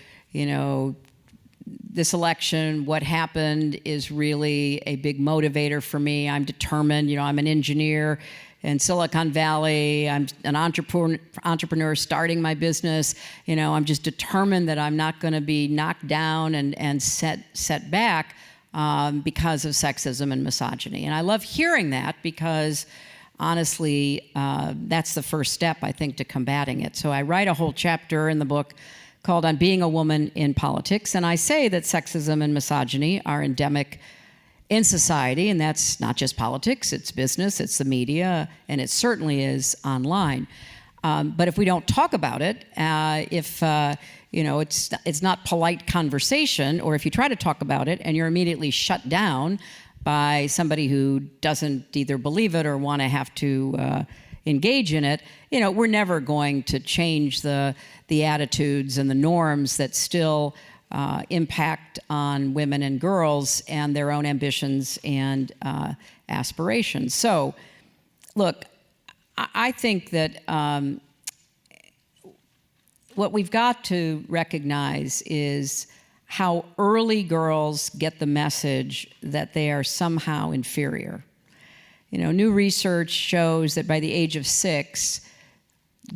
this election, what happened is really a big motivator for me. I'm determined, I'm an engineer in Silicon Valley. I'm an entrepreneur starting my business. I'm just determined that I'm not going to be knocked down and set back because of sexism and misogyny. And I love hearing that because, honestly, that's the first step, I think, to combating it. So I write a whole chapter in the book called On Being a Woman in Politics, and I say that sexism and misogyny are endemic in society, and that's not just politics, it's business, it's the media, and it certainly is online. But if we don't talk about it, it's not polite conversation, or if you try to talk about it and you're immediately shut down by somebody who doesn't either believe it or want to have to engage in it, we're never going to change the attitudes and the norms that still impact on women and girls and their own ambitions and aspirations. So, look, I think that what we've got to recognize is how early girls get the message that they are somehow inferior. New research shows that by the age of 6,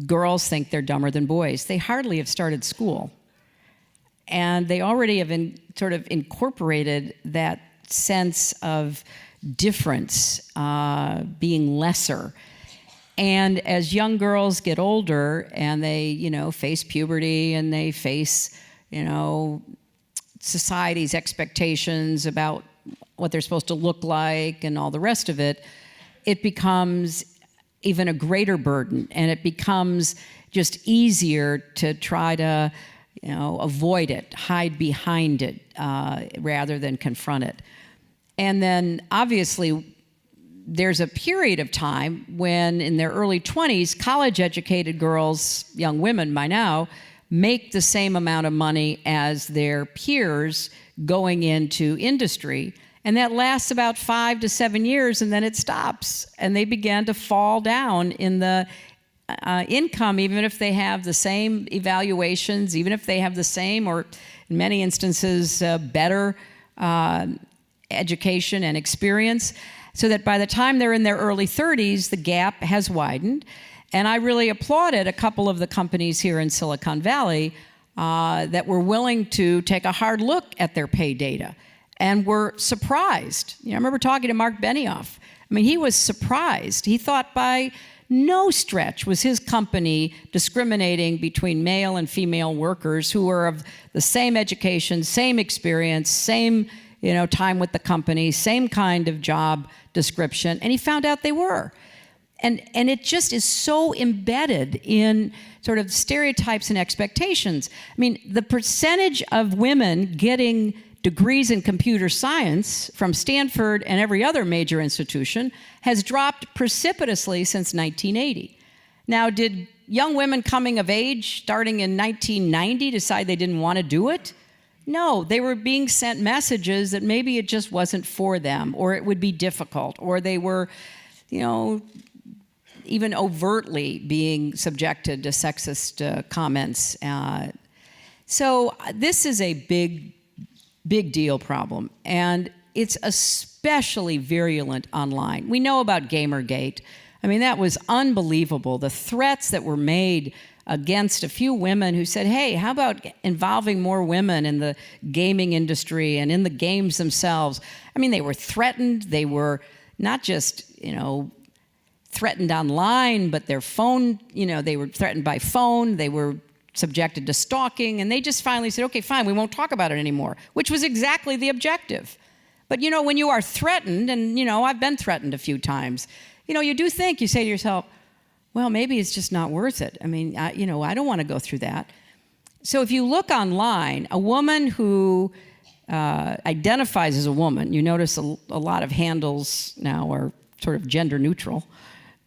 girls think they're dumber than boys. They hardly have started school. And they already have sort of incorporated that sense of difference, being lesser. And as young girls get older and they, face puberty and they face, society's expectations about what they're supposed to look like and all the rest of it, it becomes even a greater burden, and it becomes just easier to try to, avoid it, hide behind it, rather than confront it. And then obviously there's a period of time when in their early 20s, college-educated girls, young women by now, make the same amount of money as their peers going into industry. And that lasts about 5 to 7 years, and then it stops. And they began to fall down in the income, even if they have the same evaluations, even if they have the same, or in many instances, better education and experience, so that by the time they're in their early 30s, the gap has widened. And I really applauded a couple of the companies here in Silicon Valley that were willing to take a hard look at their pay data and were surprised. I remember talking to Mark Benioff. I mean, he was surprised. He thought by no stretch was his company discriminating between male and female workers who were of the same education, same experience, same time with the company, same kind of job description, and he found out they were. And it just is so embedded in sort of stereotypes and expectations. I mean, the percentage of women getting degrees in computer science from Stanford and every other major institution has dropped precipitously since 1980. Now, did young women coming of age starting in 1990 decide they didn't want to do it? No, they were being sent messages that maybe it just wasn't for them, or it would be difficult, or they were, even overtly being subjected to sexist comments. So this is a big deal problem, and it's especially virulent online. We know about Gamergate. I mean, that was unbelievable. The threats that were made against a few women who said, hey, how about involving more women in the gaming industry and in the games themselves? I mean, they were threatened. They were not just, threatened online, but their phone, they were threatened by phone. They were subjected to stalking, and they just finally said, okay, fine, we won't talk about it anymore, which was exactly the objective. But, when you are threatened, and, I've been threatened a few times, you do think, you say to yourself, well, maybe it's just not worth it. I mean, I don't want to go through that. So if you look online, a woman who identifies as a woman, you notice a lot of handles now are sort of gender neutral.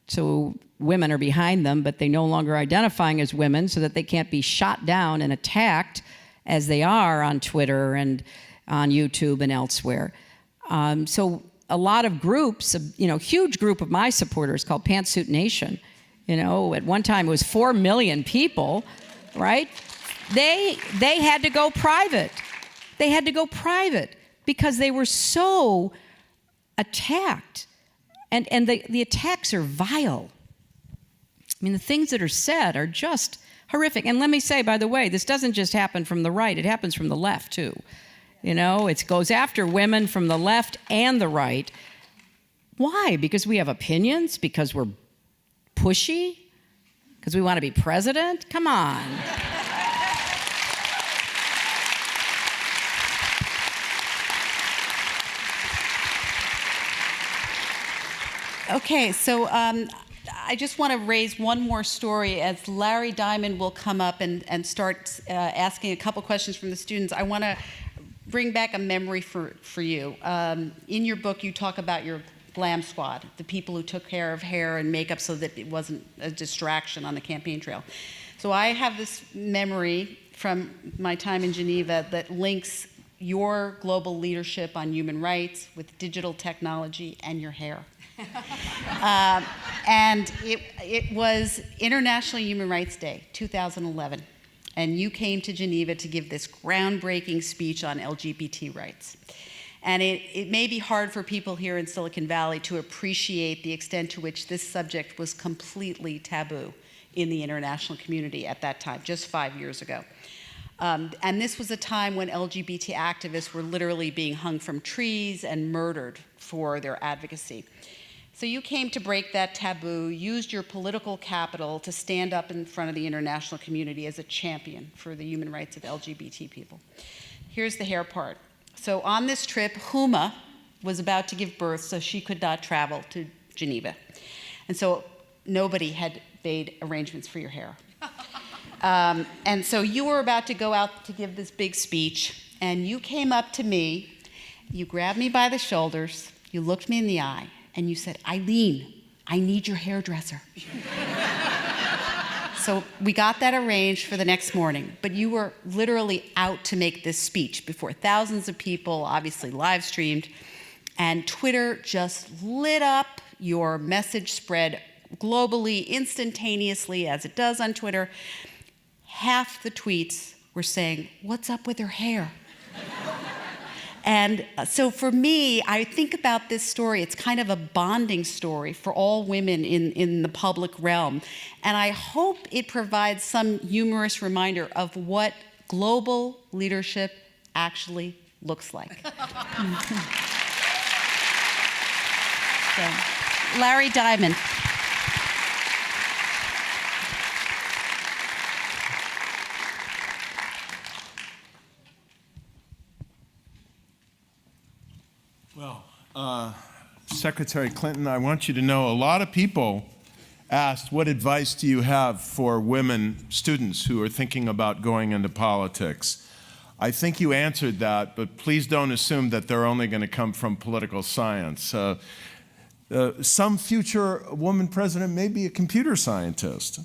So women are behind them, but they no longer identifying as women so that they can't be shot down and attacked as they are on Twitter and on YouTube and elsewhere. So a lot of groups, huge group of my supporters called Pantsuit Nation, at one time it was 4 million people, right? They had to go private. They had to go private because they were so attacked. And the attacks are vile. I mean, the things that are said are just horrific. And let me say, by the way, this doesn't just happen from the right. It happens from the left, too. It goes after women from the left and the right. Why? Because we have opinions? Because we're pushy? Because we want to be president? Come on. Okay, so I just want to raise one more story as Larry Diamond will come up and start asking a couple questions from the students. I want to bring back a memory for you. In your book, you talk about your glam squad, the people who took care of hair and makeup so that it wasn't a distraction on the campaign trail. So I have this memory from my time in Geneva that links your global leadership on human rights with digital technology and your hair. And it was International Human Rights Day, 2011. And you came to Geneva to give this groundbreaking speech on LGBT rights. And it may be hard for people here in Silicon Valley to appreciate the extent to which this subject was completely taboo in the international community at that time, just 5 years ago. And this was a time when LGBT activists were literally being hung from trees and murdered for their advocacy. So you came to break that taboo, used your political capital to stand up in front of the international community as a champion for the human rights of LGBT people. Here's the hair part. So on this trip, Huma was about to give birth, so she could not travel to Geneva. And so nobody had made arrangements for your hair. And so you were about to go out to give this big speech, and you came up to me, you grabbed me by the shoulders, you looked me in the eye, and you said, Eileen, I need your hairdresser. So we got that arranged for the next morning, but you were literally out to make this speech before thousands of people, obviously live streamed, and Twitter just lit up. Your message spread globally, instantaneously, as it does on Twitter. Half the tweets were saying, "What's up with her hair?" And so for me, I think about this story, it's kind of a bonding story for all women in the public realm. And I hope it provides some humorous reminder of what global leadership actually looks like. So, Larry Diamond. Well, Secretary Clinton, I want you to know a lot of people asked, what advice do you have for women students who are thinking about going into politics? I think you answered that, but please don't assume that they're only going to come from political science. Some future woman president may be a computer scientist.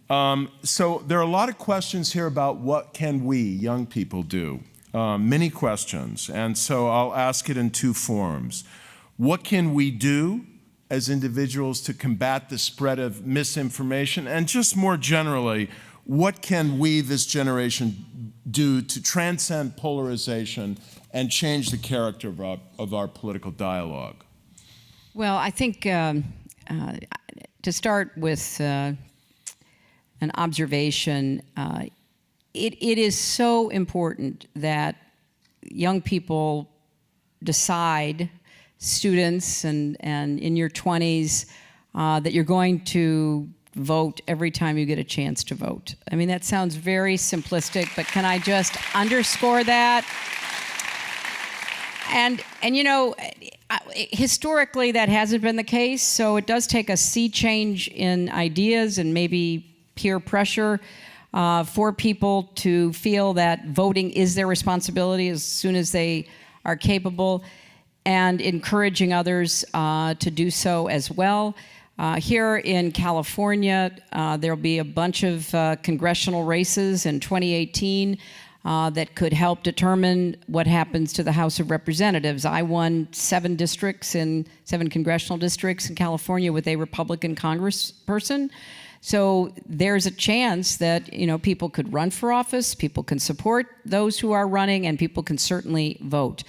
So there are a lot of questions here about what can we, young people, do? Many questions, and so I'll ask it in two forms. What can we do as individuals to combat the spread of misinformation? And just more generally, what can we, this generation, do to transcend polarization and change the character of our political dialogue? Well, I think to start with an observation, it is so important that young people decide, students and in your 20s, that you're going to vote every time you get a chance to vote. I mean, that sounds very simplistic, but can I just underscore that? And you know, historically that hasn't been the case, so it does take a sea change in ideas and maybe peer pressure for people to feel that voting is their responsibility as soon as they are capable, and encouraging others to do so as well. Here in California, there'll be a bunch of congressional races in 2018 that could help determine what happens to the House of Representatives. I won 7 congressional districts in California with a Republican congressperson. So there's a chance that, you know, people could run for office, people can support those who are running, and people can certainly vote.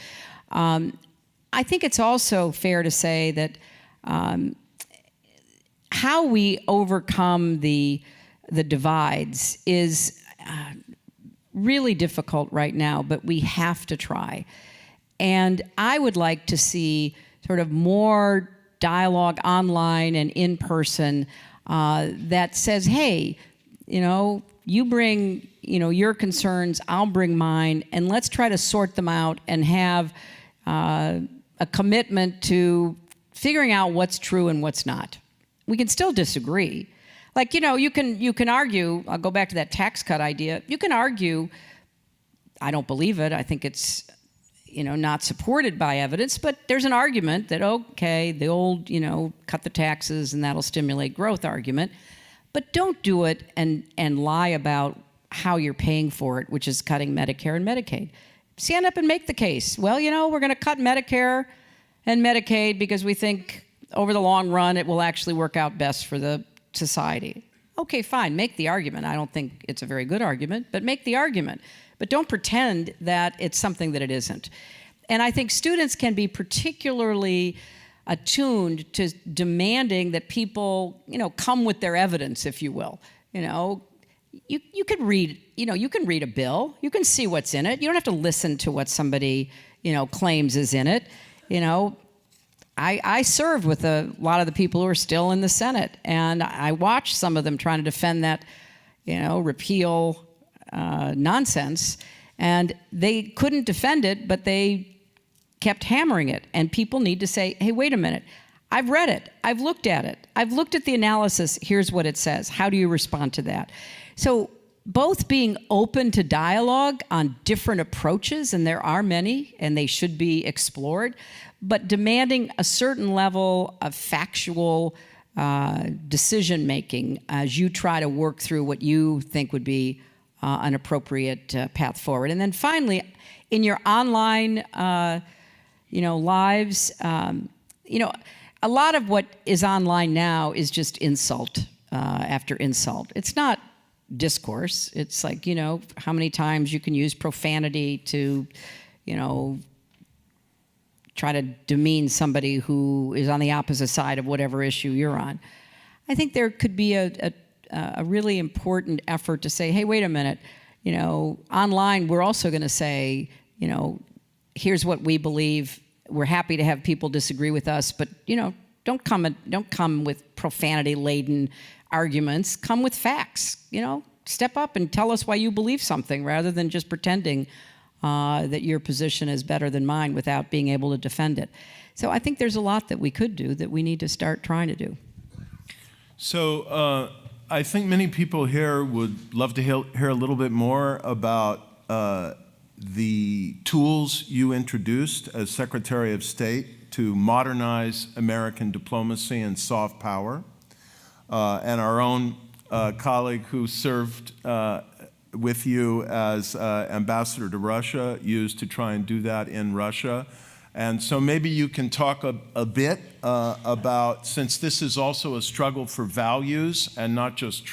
I think it's also fair to say that how we overcome the divides is really difficult right now, but we have to try. And I would like to see sort of more dialogue online and in person that says, hey, you know, you bring, you know, your concerns, I'll bring mine, and let's try to sort them out and have a commitment to figuring out what's true and what's not. We can still disagree. Like, you know, you can argue, I'll go back to that tax cut idea, you can argue, I don't believe it, I think it's, you know, not supported by evidence, but there's an argument that, okay, the old, you know, cut the taxes and that'll stimulate growth argument, but don't do it and lie about how you're paying for it, which is cutting Medicare and Medicaid. Stand up and make the case. Well, you know, we're going to cut Medicare and Medicaid because we think over the long run it will actually work out best for the society. Okay, fine, make the argument. I don't think it's a very good argument, but make the argument. But don't pretend that it's something that it isn't. And I think students can be particularly attuned to demanding that people, you know, come with their evidence, if you will. You know, you could read, you know, you can read a bill, you can see what's in it. You don't have to listen to what somebody, you know, claims is in it. You know, I served with a lot of the people who are still in the Senate, and I watched some of them trying to defend that, you know, repeal nonsense, and they couldn't defend it, but they kept hammering it. And people need to say, hey, wait a minute, I've read it, I've looked at it, I've looked at the analysis, here's what it says. How do you respond to that? So both being open to dialogue on different approaches, and there are many, and they should be explored, but demanding a certain level of factual decision-making as you try to work through what you think would be an appropriate path forward. And then finally, in your online, you know, lives, you know, a lot of what is online now is just insult after insult. It's not discourse. It's like, how many times you can use profanity to, try to demean somebody who is on the opposite side of whatever issue you're on. I think there could be a really important effort to say, hey, wait a minute, online we're also going to say, here's what we believe. We're happy to have people disagree with us, but don't come with profanity-laden arguments. Come with facts. Step up and tell us why you believe something, rather than just pretending that your position is better than mine without being able to defend it. So I think there's a lot that we could do that we need to start trying to do. So I think many people here would love to hear a little bit more about the tools you introduced as Secretary of State to modernize American diplomacy and soft power. And our own colleague who served with you as ambassador to Russia used to try and do that in Russia. And so maybe you can talk a bit about, since this is also a struggle for values and not just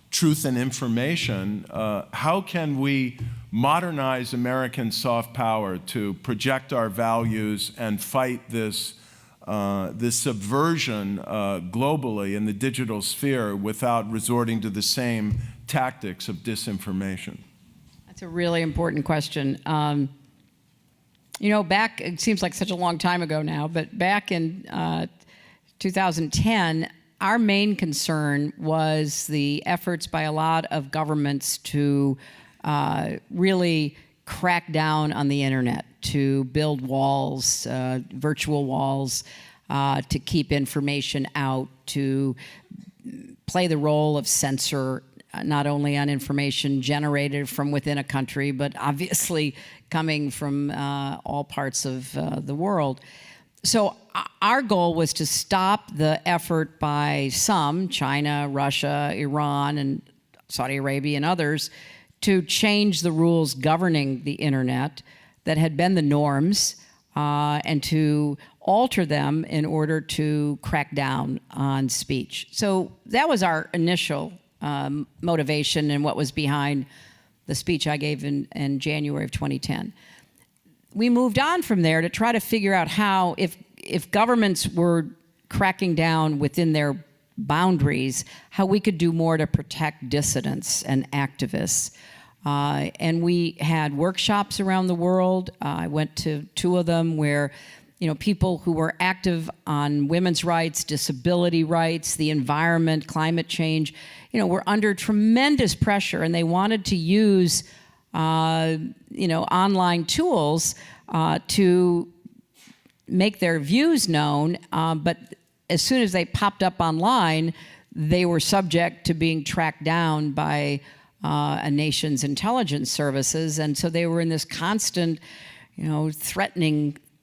truth and information, how can we modernize American soft power to project our values and fight this subversion globally in the digital sphere without resorting to the same tactics of disinformation? That's a really important question. Back, it seems like such a long time ago now, but back in 2010, our main concern was the efforts by a lot of governments to really crack down on the internet, to build walls, virtual walls, to keep information out, to play the role of censor, not only on information generated from within a country, but obviously coming from all parts of the world. So our goal was to stop the effort by some, China, Russia, Iran, and Saudi Arabia and others, to change the rules governing the internet that had been the norms and to alter them in order to crack down on speech. So that was our initial motivation and what was behind the speech I gave in January of 2010. We moved on from there to try to figure out how, if governments were cracking down within their boundaries, how we could do more to protect dissidents and activists. And we had workshops around the world. I went to 2 of them where people who were active on women's rights, disability rights, the environment, climate change, were under tremendous pressure, and they wanted to use, online tools to make their views known. But as soon as they popped up online, they were subject to being tracked down by a nation's intelligence services, and so they were in this constant,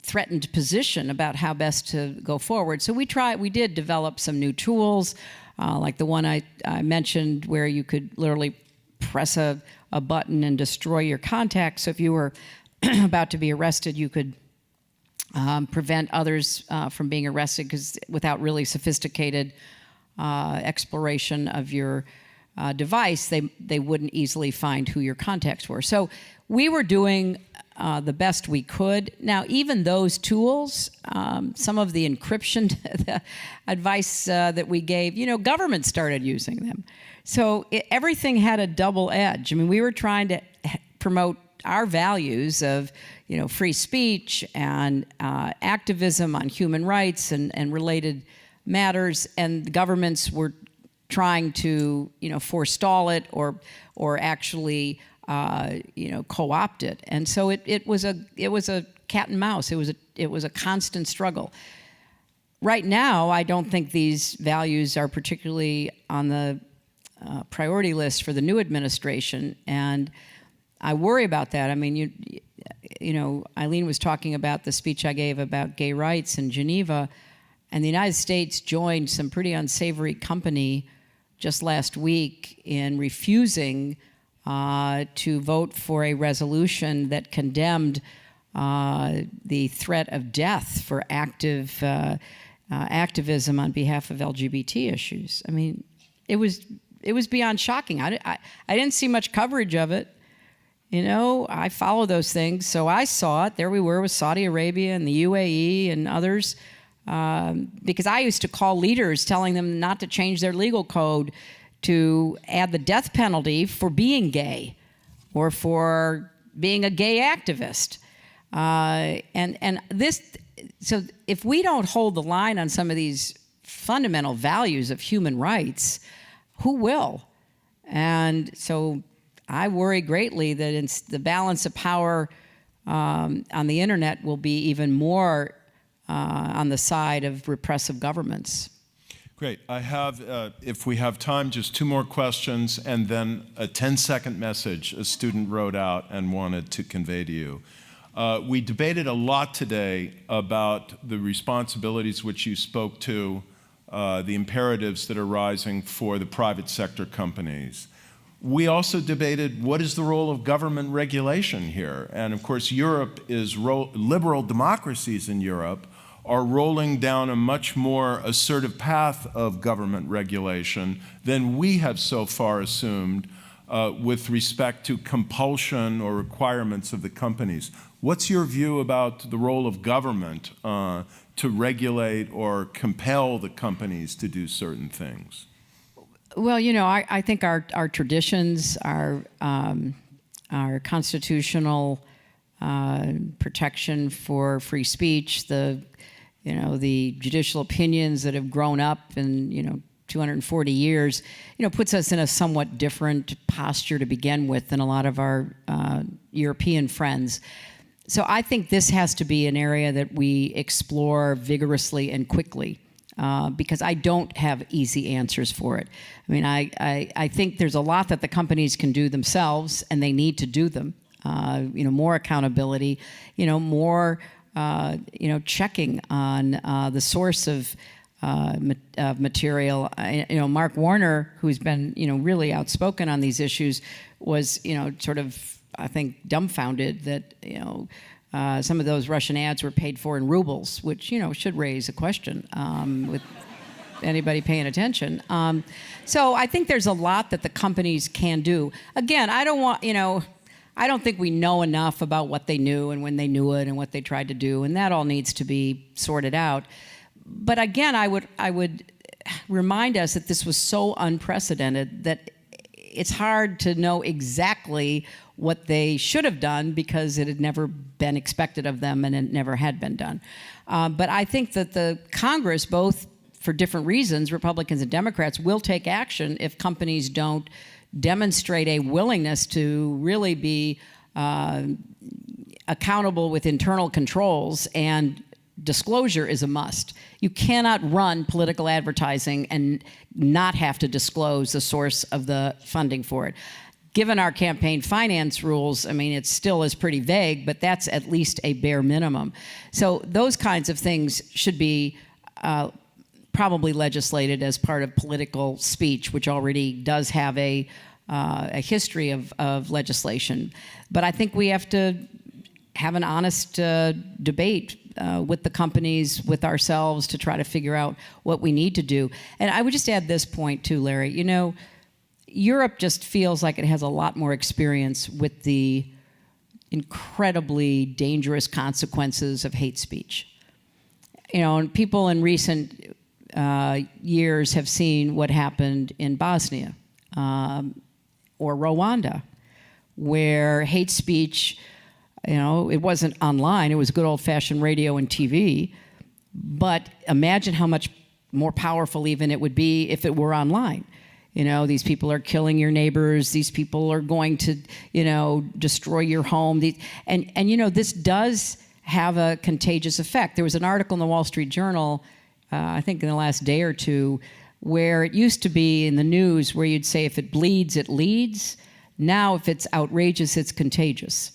threatened position about how best to go forward. So we did develop some new tools, like the one I mentioned, where you could literally press a button and destroy your contacts. So if you were about to be arrested, you could prevent others from being arrested, because without really sophisticated exploration of your device, they wouldn't easily find who your contacts were. So we were doing the best we could. Now, even those tools, some of the encryption the advice that we gave, governments started using them. So everything had a double edge. I mean, we were trying to promote our values of, free speech and activism on human rights and related matters, and the governments were trying to, forestall it or actually, co-opt it. And so it was a cat and mouse. It was a constant struggle. Right now, I don't think these values are particularly on the priority list for the new administration, and I worry about that. I mean, Eileen was talking about the speech I gave about gay rights in Geneva, and the United States joined some pretty unsavory company just last week in refusing to vote for a resolution that condemned the threat of death for active activism on behalf of LGBT issues. I mean, it was beyond shocking. I didn't see much coverage of it. You know, I follow those things, so I saw it. There we were with Saudi Arabia and the UAE and others, because I used to call leaders telling them not to change their legal code to add the death penalty for being gay or for being a gay activist. So if we don't hold the line on some of these fundamental values of human rights, who will? And so I worry greatly that the balance of power on the internet will be even more on the side of repressive governments. Great. I have, if we have time, just 2 more questions and then a 10-second message a student wrote out and wanted to convey to you. We debated a lot today about the responsibilities which you spoke to, the imperatives that are rising for the private sector companies. We also debated what is the role of government regulation here. And of course, Europe is, liberal democracies in Europe are rolling down a much more assertive path of government regulation than we have so far assumed with respect to compulsion or requirements of the companies. What's your view about the role of government to regulate or compel the companies to do certain things? Well, you know, I think our traditions, our constitutional protection for free speech, the judicial opinions that have grown up in 240 years, puts us in a somewhat different posture to begin with than a lot of our European friends. So I think this has to be an area that we explore vigorously and quickly. Because I don't have easy answers for it. I mean, I think there's a lot that the companies can do themselves, and they need to do them. More accountability, more, checking on the source of material. Mark Warner, who's been, really outspoken on these issues, was, sort of, I think, dumbfounded that, some of those Russian ads were paid for in rubles, which, should raise a question with anybody paying attention. So I think there's a lot that the companies can do. Again, I don't think we know enough about what they knew and when they knew it and what they tried to do, and that all needs to be sorted out. But again, I would remind us that this was so unprecedented that it's hard to know exactly what they should have done because it had never been expected of them and it never had been done. But I think that the Congress, both for different reasons, Republicans and Democrats, will take action if companies don't demonstrate a willingness to really be accountable with internal controls, and disclosure is a must. You cannot run political advertising and not have to disclose the source of the funding for it. Given our campaign finance rules, I mean, it still is pretty vague, but that's at least a bare minimum. So those kinds of things should be probably legislated as part of political speech, which already does have a history of legislation. But I think we have to have an honest debate with the companies, with ourselves, to try to figure out what we need to do. And I would just add this point too, Larry. Europe just feels like it has a lot more experience with the incredibly dangerous consequences of hate speech. And people in recent years have seen what happened in Bosnia or Rwanda, where hate speech, it wasn't online, it was good old-fashioned radio and TV, but imagine how much more powerful even it would be if it were online. These people are killing your neighbors. These people are going to, destroy your home. This does have a contagious effect. There was an article in the Wall Street Journal, I think in the last day or two, where it used to be in the news where you'd say if it bleeds, it leads. Now, if it's outrageous, it's contagious.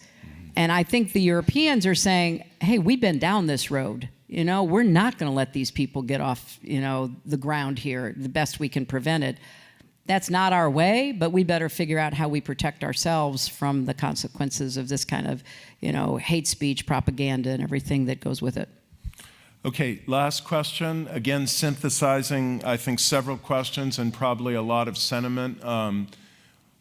And I think the Europeans are saying, hey, we've been down this road. We're not going to let these people get off, the ground here the best we can prevent it. That's not our way, but we better figure out how we protect ourselves from the consequences of this kind of, hate speech, propaganda, and everything that goes with it. Okay, last question. Again, synthesizing, I think, several questions and probably a lot of sentiment.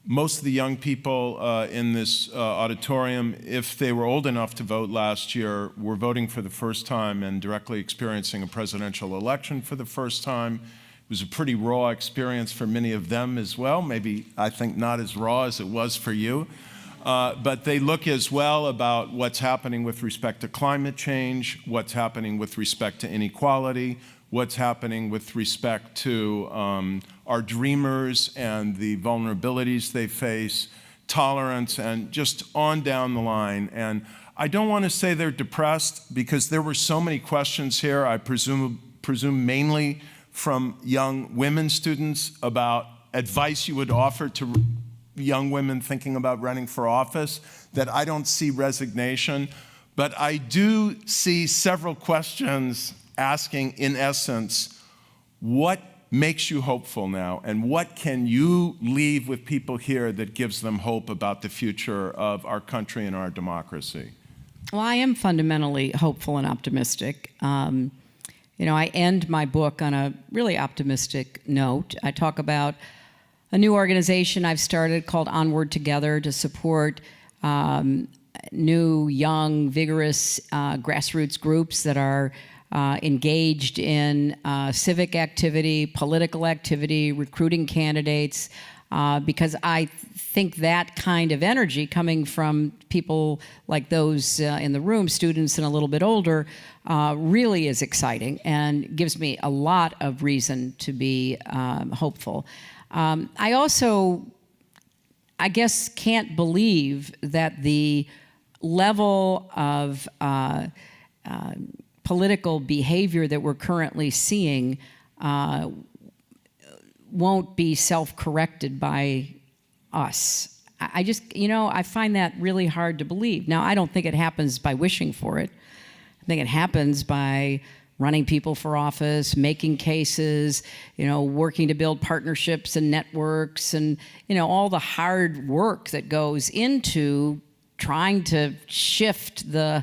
Most of the young people in this auditorium, if they were old enough to vote last year, were voting for the first time and directly experiencing a presidential election for the first time. It was a pretty raw experience for many of them as well. Maybe, I think, not as raw as it was for you. But they look as well about what's happening with respect to climate change, what's happening with respect to inequality, what's happening with respect to our dreamers and the vulnerabilities they face, tolerance, and just on down the line. And I don't want to say they're depressed because there were so many questions here, I presume mainly from young women students about advice you would offer to young women thinking about running for office, that I don't see resignation. But I do see several questions asking, in essence, what makes you hopeful now, and what can you leave with people here that gives them hope about the future of our country and our democracy? Well, I am fundamentally hopeful and optimistic. I end my book on a really optimistic note. I talk about a new organization I've started called Onward Together to support new, young, vigorous grassroots groups that are engaged in civic activity, political activity, recruiting candidates, because I think that kind of energy coming from people like those in the room, students and a little bit older, really is exciting and gives me a lot of reason to be hopeful. I also, I guess, can't believe that the level of political behavior that we're currently seeing won't be self-corrected by us. I just, I find that really hard to believe. Now, I don't think it happens by wishing for it. I think it happens by running people for office, making cases, working to build partnerships and networks and, all the hard work that goes into trying to shift the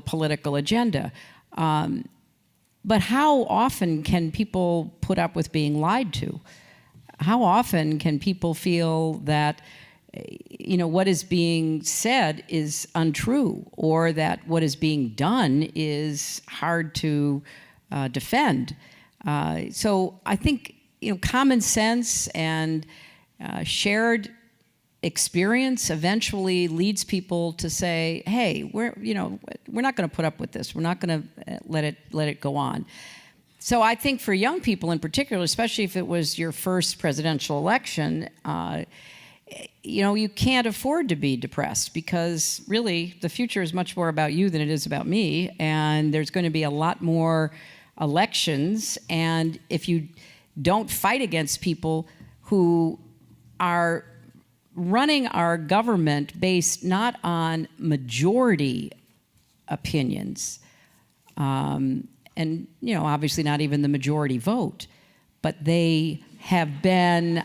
political agenda. But how often can people put up with being lied to? How often can people feel that, what is being said is untrue, or that what is being done is hard to defend? So I think, common sense and shared experience eventually leads people to say, hey, we're not going to put up with this. We're not going to let it go on. So I think for young people in particular, especially if it was your first presidential election, you can't afford to be depressed, because really the future is much more about you than it is about me, and there's going to be a lot more elections, and if you don't fight against people who are running our government based not on majority opinions, and obviously not even the majority vote, but they have been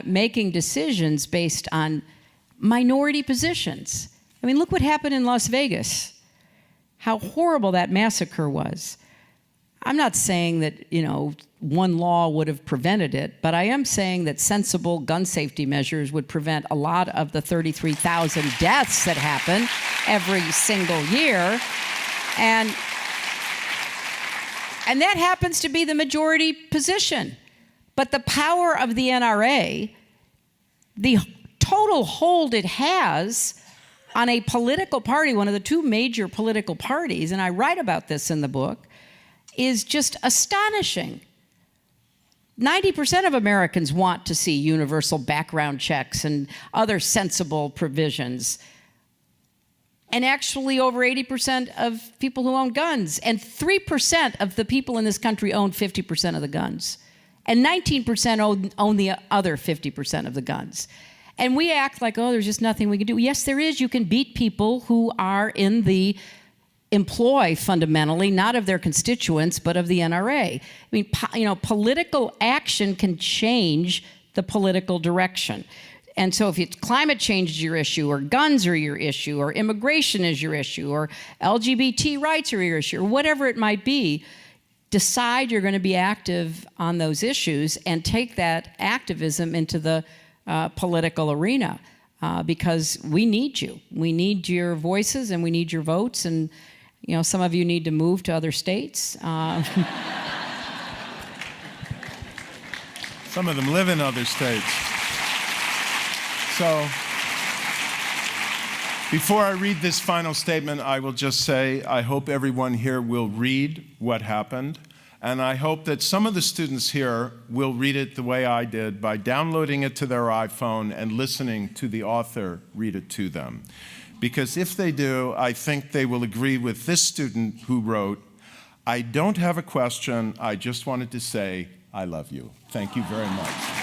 making decisions based on minority positions. I mean, look what happened in Las Vegas, how horrible that massacre was. I'm not saying that, one law would have prevented it, but I am saying that sensible gun safety measures would prevent a lot of the 33,000 deaths that happen every single year. And that happens to be the majority position. But the power of the NRA, the total hold it has on a political party, one of the two major political parties, and I write about this in the book, is just astonishing. 90% of Americans want to see universal background checks and other sensible provisions. And actually over 80% of people who own guns, and 3% of the people in this country own 50% of the guns. And 19% own the other 50% of the guns. And we act like, there's just nothing we can do. Yes, there is. You can beat people who are in the employ, fundamentally, not of their constituents, but of the NRA. I mean, political action can change the political direction. And so if it's climate change is your issue, or guns are your issue, or immigration is your issue, or LGBT rights are your issue, or whatever it might be, decide you're going to be active on those issues and take that activism into the political arena, because we need you. We need your voices and we need your votes, and some of you need to move to other states. Some of them live in other states. So, before I read this final statement, I will just say I hope everyone here will read what happened, and I hope that some of the students here will read it the way I did, by downloading it to their iPhone and listening to the author read it to them. Because if they do, I think they will agree with this student who wrote, "I don't have a question, I just wanted to say I love you." Thank you very much.